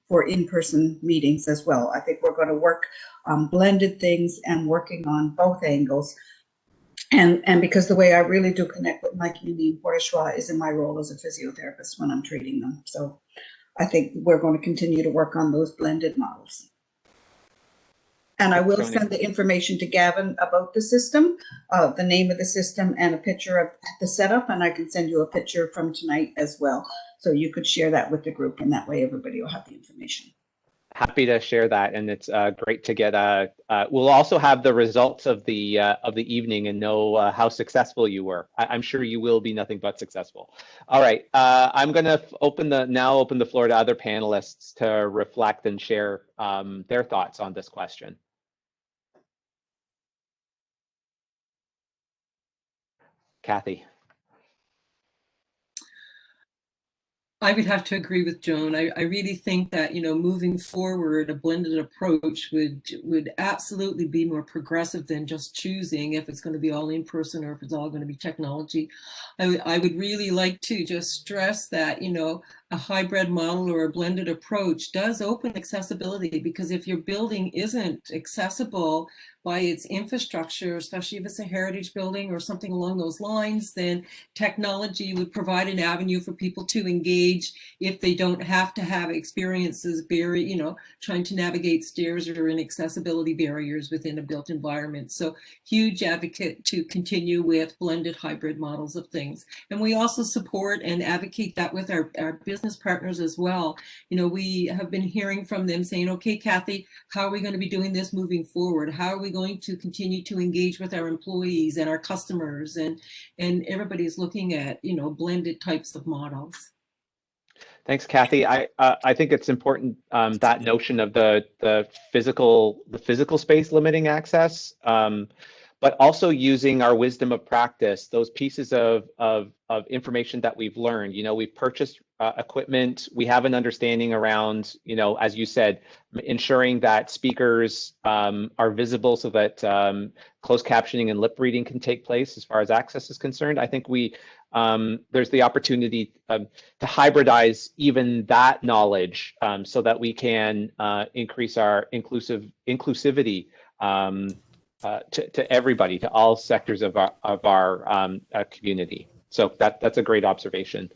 for in-person meetings as well. I think we're going to work on blended things and working on both angles. And because the way I really do connect with my community in Port Choix is in my role as a physiotherapist when I'm treating them. So I think we're going to continue to work on those blended models. And I will send the information to Gavin about the system, the name of the system, and a picture of the setup. And I can send you a picture from tonight as well. So you could share that with the group, and that way everybody will have the information. Happy to share that, and it's great to get. We'll also have the results of the evening and know how successful you were. I'm sure you will be nothing but successful. All right, I'm going to open the floor to other panelists to reflect and share their thoughts on this question. Kathy. I would have to agree with Joan. I really think that, you know, moving forward, a blended approach would absolutely be more progressive than just choosing if it's going to be all in person or if it's all going to be technology. I would really like to just stress that, you know, a hybrid model or a blended approach does open accessibility, because if your building isn't accessible by its infrastructure, especially if it's a heritage building or something along those lines, then technology would provide an avenue for people to engage if they don't have to have experiences, you know, trying to navigate stairs or inaccessibility barriers within a built environment. So huge advocate to continue with blended hybrid models of things. And we also support and advocate that with our business partners as well. You know, we have been hearing from them saying, okay, Kathy, how are we going to be doing this moving forward? How are we going to continue to engage with our employees and our customers? And everybody's looking at, you know, blended types of models. Thanks, Kathy. I think it's important, that notion of the physical space limiting access, but also using our wisdom of practice, those pieces of information that we've learned. You know, we've purchased equipment. We have an understanding around, you know, as you said, ensuring that speakers are visible so that closed captioning and lip reading can take place as far as access is concerned. I think there's the opportunity to hybridize even that knowledge so that we can increase our inclusivity to everybody, to all sectors of our community. So that's a great observation.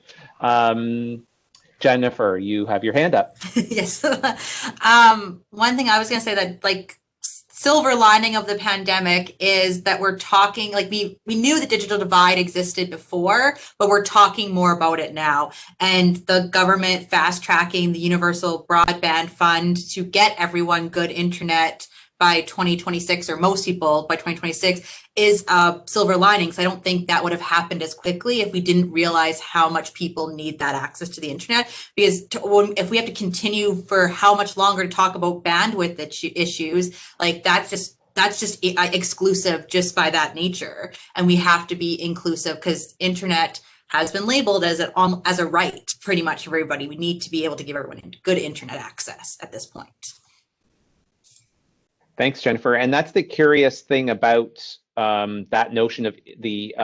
Jennifer, you have your hand up. Yes. One thing I was going to say, that like silver lining of the pandemic is that we're talking, like we knew the digital divide existed before, but we're talking more about it now. And the government fast tracking the Universal Broadband Fund to get everyone good internet by 2026, or most people by 2026, is silver linings. I don't think that would have happened as quickly if we didn't realize how much people need that access to the internet. Because if we have to continue for how much longer to talk about bandwidth issues, like that's just exclusive just by that nature. And we have to be inclusive because internet has been labeled as a right pretty much for everybody. We need to be able to give everyone good internet access at this point. Thanks, Jennifer. And that's the curious thing about that notion of the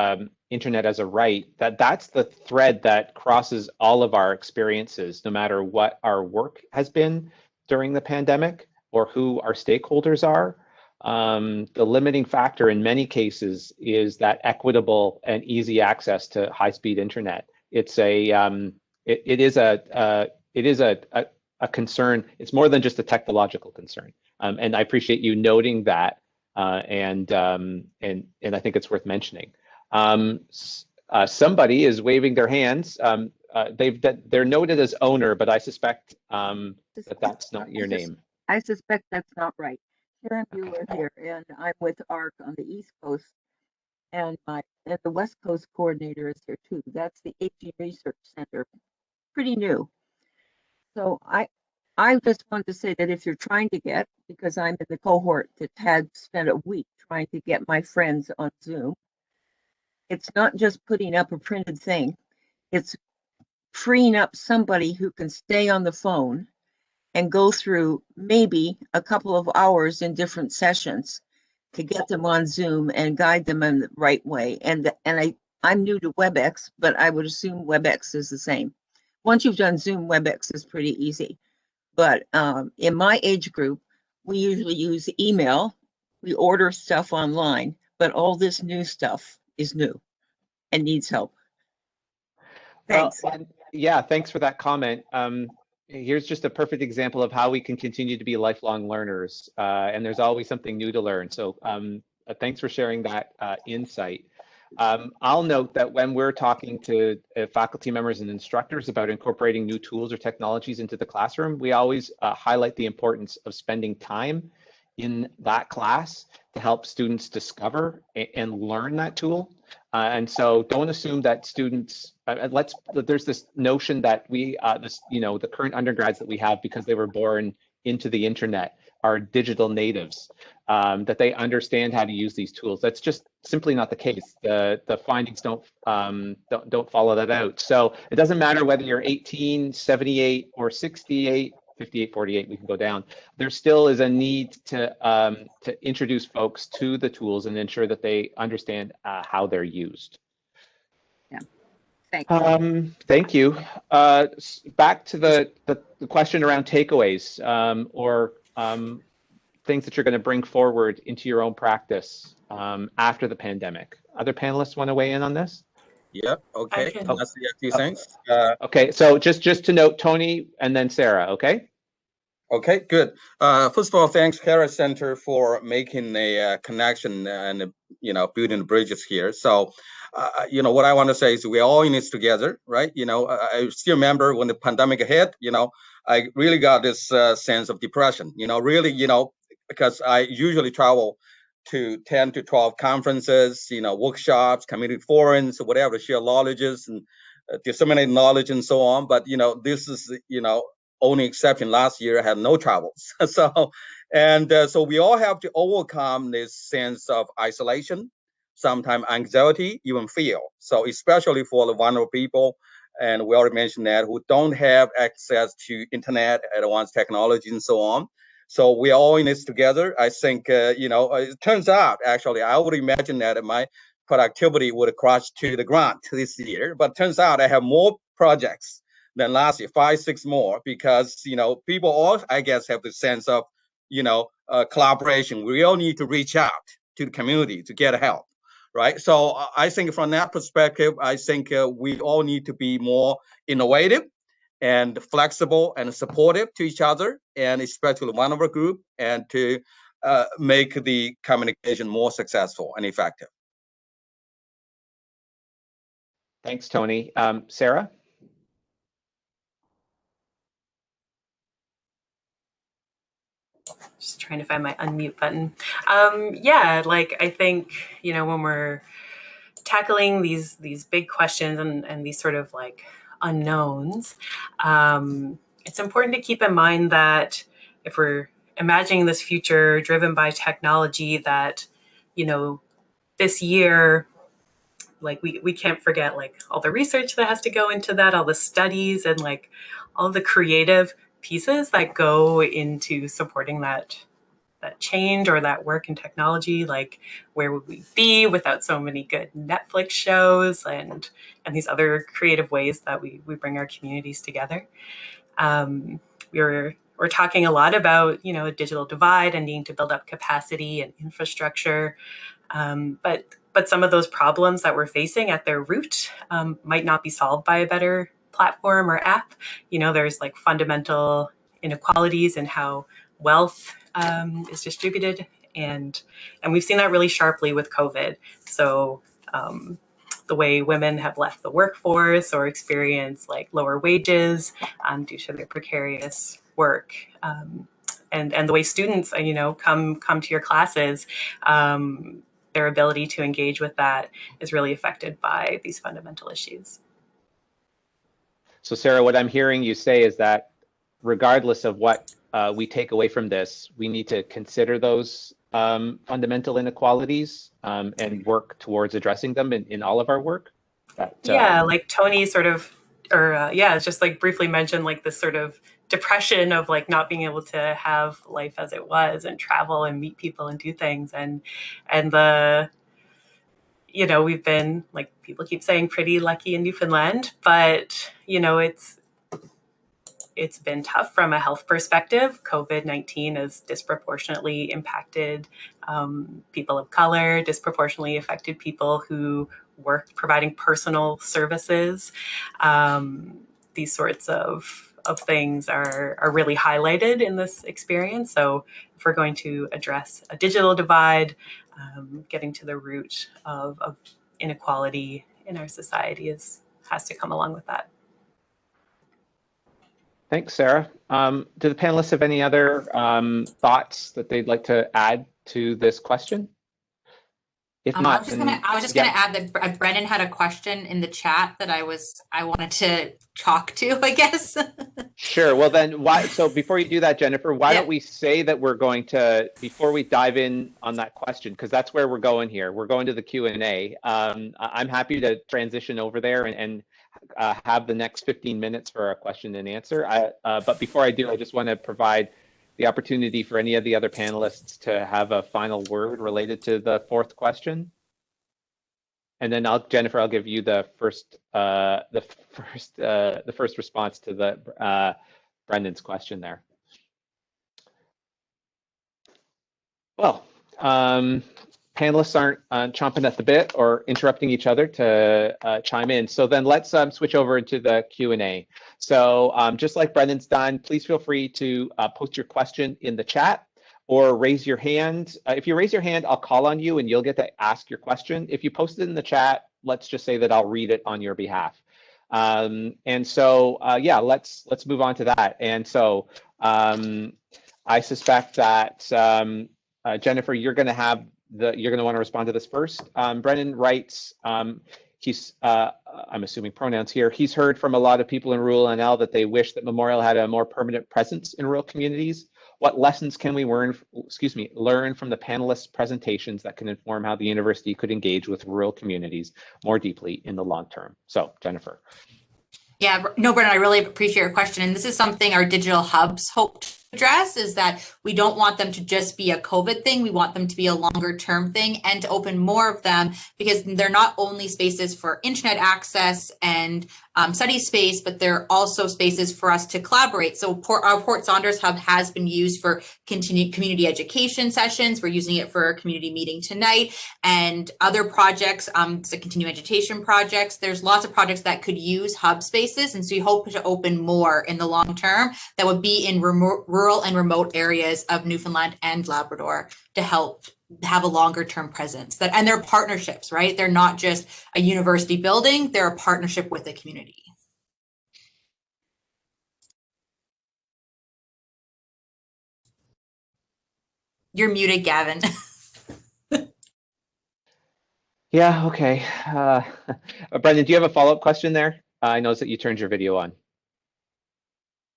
internet as a right, that's the thread that crosses all of our experiences, no matter what our work has been during the pandemic or who our stakeholders are. The limiting factor in many cases is that equitable and easy access to high-speed internet. It's it is a concern. It's more than just a technological concern. And I appreciate you noting that, and I think it's worth mentioning. Somebody is waving their hands. They're noted as owner, but I suspect that that's not your name. I suspect that's not right. Karen Bueller here, and I'm with ARC on the East Coast, and the West Coast coordinator is here too. That's the AG Research Center, pretty new. So I just want to say that if you're trying to get, because I'm in the cohort that had spent a week trying to get my friends on Zoom, it's not just putting up a printed thing, it's freeing up somebody who can stay on the phone and go through maybe a couple of hours in different sessions to get them on Zoom and guide them in the right way. And I'm new to WebEx, but I would assume WebEx is the same. Once you've done Zoom, WebEx is pretty easy. But in my age group, we usually use email. We order stuff online, but all this new stuff is new and needs help. Thanks. Well, yeah, thanks for that comment. Here's just a perfect example of how we can continue to be lifelong learners, and there's always something new to learn. So thanks for sharing that insight. I'll note that when we're talking to faculty members and instructors about incorporating new tools or technologies into the classroom, we always highlight the importance of spending time in that class to help students discover and learn that tool. And so don't assume that students, there's this notion that the current undergrads that we have, because they were born into the internet, are digital natives, that they understand how to use these tools. That's just simply not the case. The findings don't follow that out. So it doesn't matter whether you're 18, 78, or 68, 58, 48, we can go down. There still is a need to introduce folks to the tools and ensure that they understand how they're used. Yeah, thanks. Thank you. Back to the question around takeaways or things that you're going to bring forward into your own practice after the pandemic. Other panelists want to weigh in on this? Yeah, okay. Let's see a few things. Okay, so just to note, Tony and then Sarah, okay? Okay, good. First of all, thanks Harris Center for making a connection and building bridges here. So, what I want to say is we're all in this together, right? I still remember when the pandemic hit. I really got this sense of depression. Because I usually travel to 10 to 12 conferences, workshops, community forums, whatever, share knowledges and disseminate knowledge and so on. But this is only exception. Last year I had no travels. So we all have to overcome this sense of isolation, sometimes anxiety, even fear. So especially for the vulnerable people, and we already mentioned that, who don't have access to internet, advanced technology, and so on. So we're all in this together. I think, it turns out, actually, I would imagine that my productivity would crash to the ground this year, but turns out I have more projects than last year, 5, 6 more, because, people all, I guess, have the sense of, collaboration. We all need to reach out to the community to get help, right? So I think from that perspective, I think we all need to be more innovative and flexible and supportive to each other, and especially one of our group, and to make the communication more successful and effective. Thanks, Tony. Sarah? Just trying to find my unmute button. Yeah, like I think, you know, when we're tackling these big questions and these sort of like unknowns, it's important to keep in mind that if we're imagining this future driven by technology, that, you know, this year, like we can't forget like all the research that has to go into that, all the studies and like all the creative pieces that go into supporting that change or that work in technology. Like, where would we be without so many good Netflix shows and these other creative ways that we bring our communities together? We're talking a lot about, you know, a digital divide and needing to build up capacity and infrastructure. But some of those problems that we're facing at their root might not be solved by a better platform or app. You know, there's like fundamental inequalities in how wealth is distributed, and we've seen that really sharply with COVID. So the way women have left the workforce or experience like lower wages due to their precarious work. And the way students, you know, come to your classes, their ability to engage with that is really affected by these fundamental issues. So Sarah, what I'm hearing you say is that regardless of what we take away from this, we need to consider those fundamental inequalities and work towards addressing them in all of our work. Yeah, like Tony sort of, or yeah, just like briefly mentioned, like this sort of depression of like not being able to have life as it was and travel and meet people and do things, and the, you know, we've been, like people keep saying, pretty lucky in Newfoundland, but you know, it's been tough from a health perspective. COVID-19 has disproportionately impacted people of color, disproportionately affected people who work providing personal services. These sorts of things are really highlighted in this experience. So if we're going to address a digital divide, getting to the root of inequality in our society has to come along with that. Thanks, Sarah. Do the panelists have any other thoughts that they'd like to add to this question? If not, I was just gonna add that Brennan had a question in the chat that I wanted to talk to, I guess. Sure. Well, then so before you do that, Jennifer, why don't we say that we're going to, before we dive in on that question, because that's where we're going here. We're going to the Q&A. I'm happy to transition over there and have the next 15 minutes for a question and answer. But before I do, I just want to provide the opportunity for any of the other panelists to have a final word related to the fourth question. And then Jennifer, I'll give you the first response to the Brendan's question there. Well, panelists aren't chomping at the bit or interrupting each other to chime in. So then let's switch over into the Q&A. So just like Brendan's done, please feel free to post your question in the chat or raise your hand. If you raise your hand, I'll call on you and you'll get to ask your question. If you post it in the chat, let's just say that I'll read it on your behalf. And so, yeah, let's move on to that. And so I suspect that Jennifer, you're going to want to respond to this first. Brennan writes, he's, I'm assuming pronouns here, he's heard from a lot of people in rural NL that they wish that Memorial had a more permanent presence in rural communities. What lessons can we learn from the panelists' presentations that can inform how the university could engage with rural communities more deeply in the long term? So, Jennifer. Yeah, no, Brennan, I really appreciate your question. And this is something our digital hubs hope to address, is that we don't want them to just be a COVID thing. We want them to be a longer term thing and to open more of them, because they're not only spaces for internet access and study space, but they're also spaces for us to collaborate. So our Port Saunders Hub has been used for continued community education sessions. We're using it for a community meeting tonight and other projects, so continuing education projects. There's lots of projects that could use hub spaces. And so we hope to open more in the long term that would be in rural and remote areas of Newfoundland and Labrador to help have a longer term presence. And they're partnerships, right? They're not just a university building, they're a partnership with the community. You're muted, Gavin. Yeah, okay. Brendan, do you have a follow-up question there? I noticed that you turned your video on.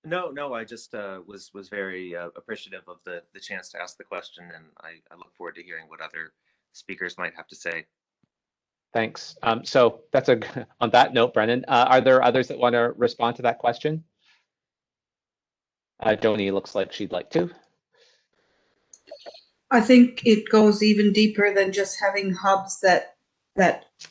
No, I just was very appreciative of the chance to ask the question, and I look forward to hearing what other speakers might have to say. Thanks. So that's on that note, Brendan, are there others that want to respond to that question? Joni looks like she'd like to. I think it goes even deeper than just having hubs that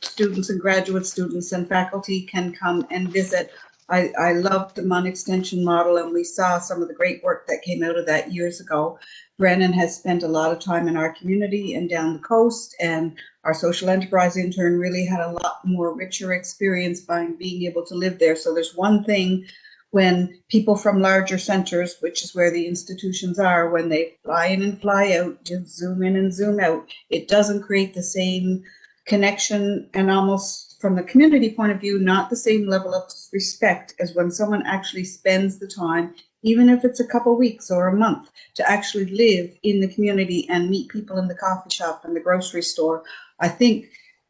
students and graduate students and faculty can come and visit. I loved the MUN extension model, and we saw some of the great work that came out of that years ago. Brennan has spent a lot of time in our community and down the coast, and our social enterprise intern really had a lot more richer experience by being able to live there. So there's one thing when people from larger centers, which is where the institutions are, when they fly in and fly out, just zoom in and zoom out, it doesn't create the same connection, and almost from the community point of view, not the same level of respect as when someone actually spends the time, even if it's a couple weeks or a month, to actually live in the community and meet people in the coffee shop and the grocery store. I think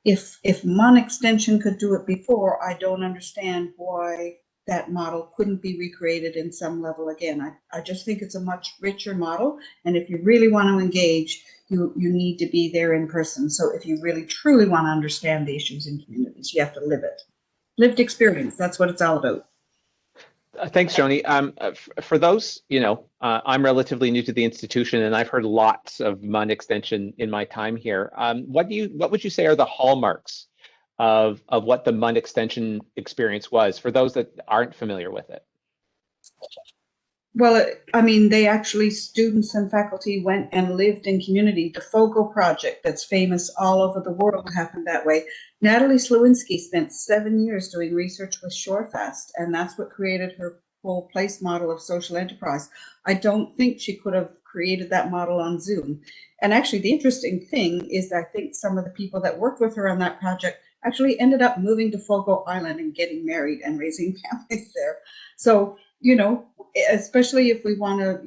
if MUN extension could do it before, I don't understand why that model couldn't be recreated in some level again. I just think it's a much richer model, and if you really want to engage, you need to be there in person. So if you really truly want to understand the issues in communities, you have to live it. Lived experience, that's what it's all about. Thanks, Joni. For those, I'm relatively new to the institution, and I've heard lots of MUN extension in my time here. What would you say are the hallmarks of what the MUN extension experience was for those that aren't familiar with it? Well, I mean, they actually, students and faculty went and lived in community. The FOGO project that's famous all over the world happened that way. Natalie Slewinski spent 7 years doing research with Shorefast, and that's what created her whole place model of social enterprise. I don't think she could have created that model on Zoom. And actually, the interesting thing is that I think some of the people that worked with her on that project actually ended up moving to Fogo Island and getting married and raising families there. So, especially if we want to,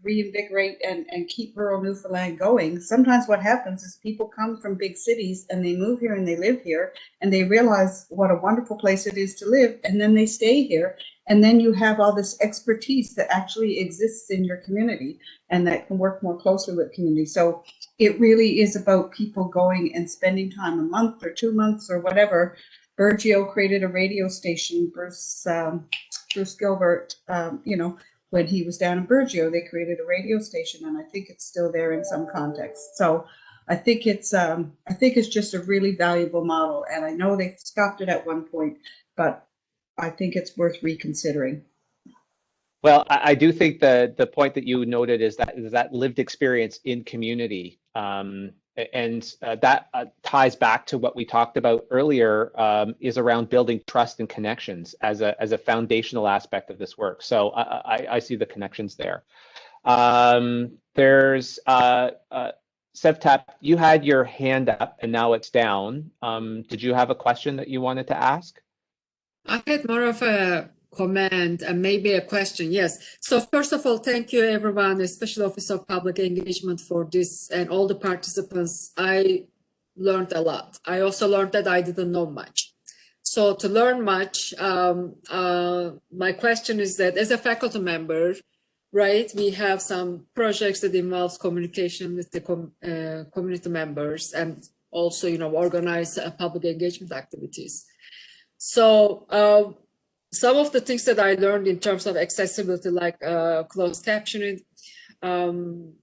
reinvigorate and keep rural Newfoundland going, sometimes what happens is people come from big cities and they move here and they live here and they realize what a wonderful place it is to live, and then they stay here. And then you have all this expertise that actually exists in your community and that can work more closely with community. So it really is about people going and spending time, a month or 2 months or whatever. Burgeo created a radio station, Bruce Gilbert, when he was down in Burgeo, they created a radio station, and I think it's still there in some context. So I think it's just a really valuable model, and I know they stopped it at one point, but I think it's worth reconsidering. Well, I do think the point that you noted is that lived experience in community, and that ties back to what we talked about earlier, is around building trust and connections as a foundational aspect of this work. So I see the connections there. There's Sevtap, you had your hand up and now it's down. Did you have a question that you wanted to ask? I had more of a comment and maybe a question. Yes. So first of all, thank you everyone, especially Office of Public Engagement, for this, and all the participants. I learned a lot. I also learned that I didn't know much. So to learn much, my question is that as a faculty member, right, we have some projects that involves communication with the community members, and also, organize public engagement activities. So some of the things that I learned in terms of accessibility, like closed captioning,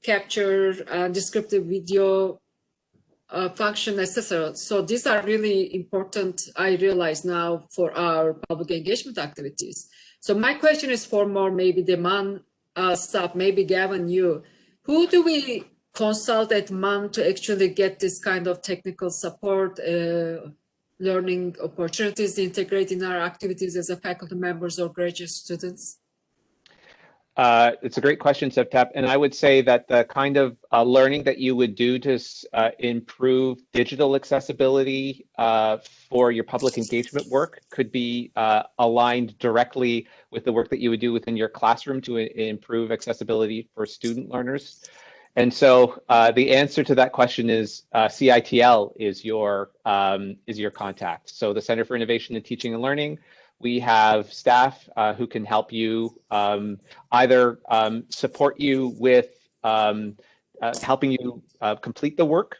capture, descriptive video function, etc. So these are really important, I realize now, for our public engagement activities. So my question is for more maybe the MUN staff, maybe Gavan, who do we consult at MUN to actually get this kind of technical support, learning opportunities integrated in our activities as a faculty members or graduate students? It's a great question, Sevtap, and I would say that the kind of learning that you would do to improve digital accessibility for your public engagement work could be aligned directly with the work that you would do within your classroom to improve accessibility for student learners. And so the answer to that question is CITL is your contact. So the Center for Innovation in Teaching and Learning, we have staff who can help you either support you with helping you complete the work.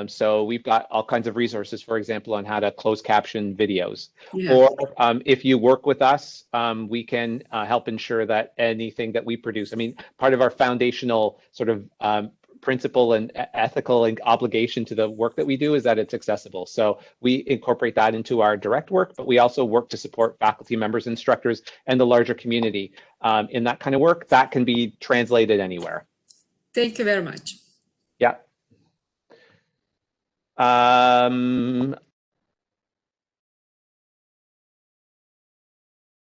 So we've got all kinds of resources, for example, on how to close caption videos. Yeah. Or if you work with us, we can help ensure that anything that we produce, I mean, part of our foundational sort of principle and ethical and obligation to the work that we do is that it's accessible. So we incorporate that into our direct work, but we also work to support faculty members, instructors, and the larger community in that kind of work that can be translated anywhere. Thank you very much. Yeah.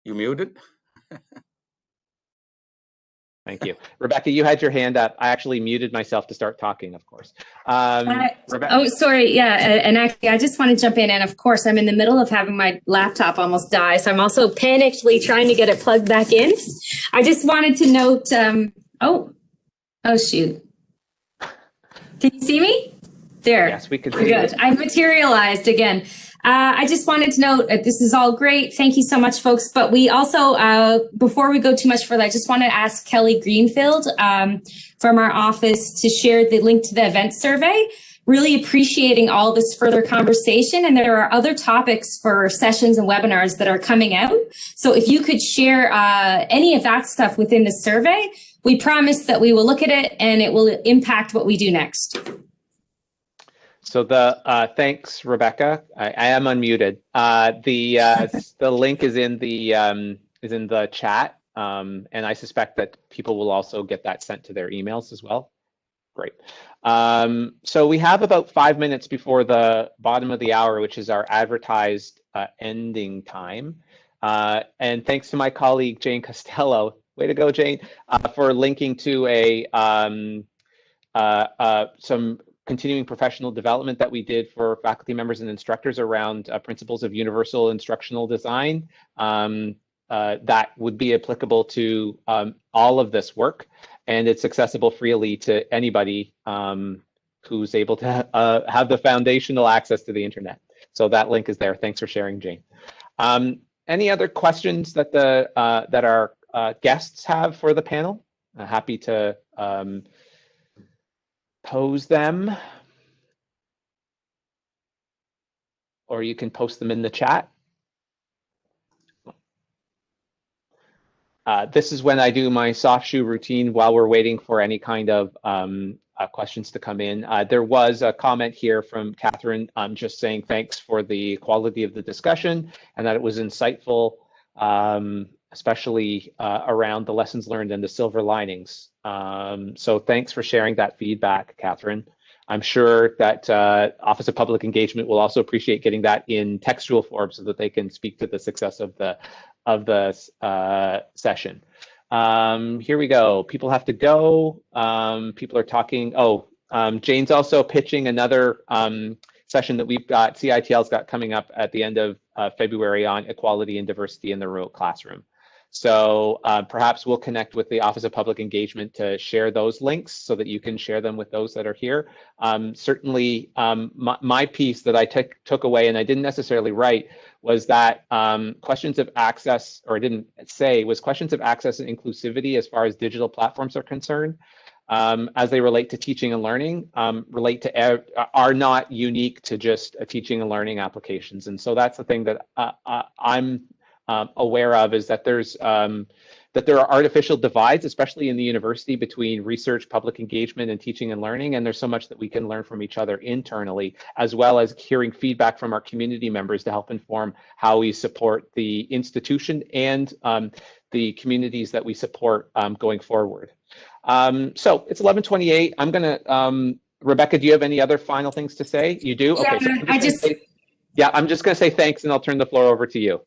You muted? Thank you. Rebecca, you had your hand up. I actually muted myself to start talking, of course. Oh, sorry. Yeah. And actually, I just want to jump in. And of course, I'm in the middle of having my laptop almost die. So I'm also panically trying to get it plugged back in. I just wanted to note, oh, shoot. Can you see me? There. Yes, we can see Good. you. I've materialized again. I just wanted to note this is all great. Thank you so much, folks. But we also, before we go too much further, I just want to ask Kelly Greenfield from our office to share the link to the event survey. Really appreciating all this further conversation. And there are other topics for sessions and webinars that are coming out. So if you could share any of that stuff within the survey, we promise that we will look at it and it will impact what we do next. So thanks, Rebecca. I am unmuted. The link is in the chat, and I suspect that people will also get that sent to their emails as well. Great. So we have about 5 minutes before the bottom of the hour, which is our advertised ending time. And thanks to my colleague Jane Costello, way to go, Jane, for linking to some continuing professional development that we did for faculty members and instructors around principles of universal instructional design that would be applicable to all of this work. And it's accessible freely to anybody who's able to have the foundational access to the internet. So that link is there. Thanks for sharing, Jane. Any other questions that our guests have for the panel? Happy to pose them, or you can post them in the chat. This is when I do my soft shoe routine while we're waiting for any kind of questions to come in. There was a comment here from Catherine just saying thanks for the quality of the discussion and that it was insightful, especially around the lessons learned and the silver linings. So thanks for sharing that feedback, Catherine. I'm sure that Office of Public Engagement will also appreciate getting that in textual form so that they can speak to the success of the session. Here we go. People have to go. People are talking. Oh, Jane's also pitching another session that we've got, CITL's got coming up at the end of February on equality and diversity in the remote classroom. So perhaps we'll connect with the Office of Public Engagement to share those links so that you can share them with those that are here. Certainly, my piece that I took away, and I didn't necessarily write, was that questions of access, or I didn't say, was questions of access and inclusivity as far as digital platforms are concerned, as they relate to teaching and learning, are not unique to just teaching and learning applications. And so that's the thing that I'm aware of, is that there are artificial divides, especially in the university, between research, public engagement, and teaching and learning. And there's so much that we can learn from each other internally, as well as hearing feedback from our community members to help inform how we support the institution and the communities that we support going forward. So it's 11:28. I'm gonna, Rebecca, do you have any other final things to say? You do? Yeah, okay, so I'm just gonna say thanks, and I'll turn the floor over to you.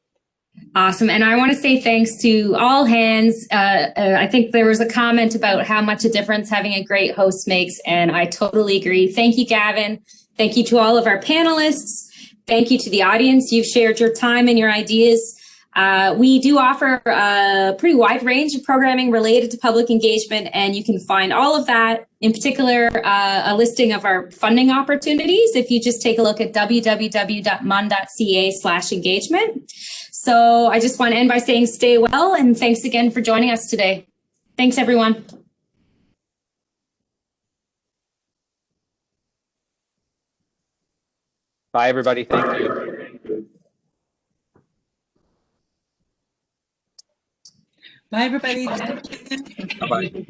Awesome. And I want to say thanks to all hands. I think there was a comment about how much a difference having a great host makes, and I totally agree. Thank you, Gavin. Thank you to all of our panelists. Thank you to the audience. You've shared your time and your ideas. We do offer a pretty wide range of programming related to public engagement, and you can find all of that, in particular, a listing of our funding opportunities if you just take a look at www.mun.ca/engagement. So I just want to end by saying stay well, and thanks again for joining us today. Thanks, everyone. Bye, everybody. Thank you. Bye, everybody. Bye-bye.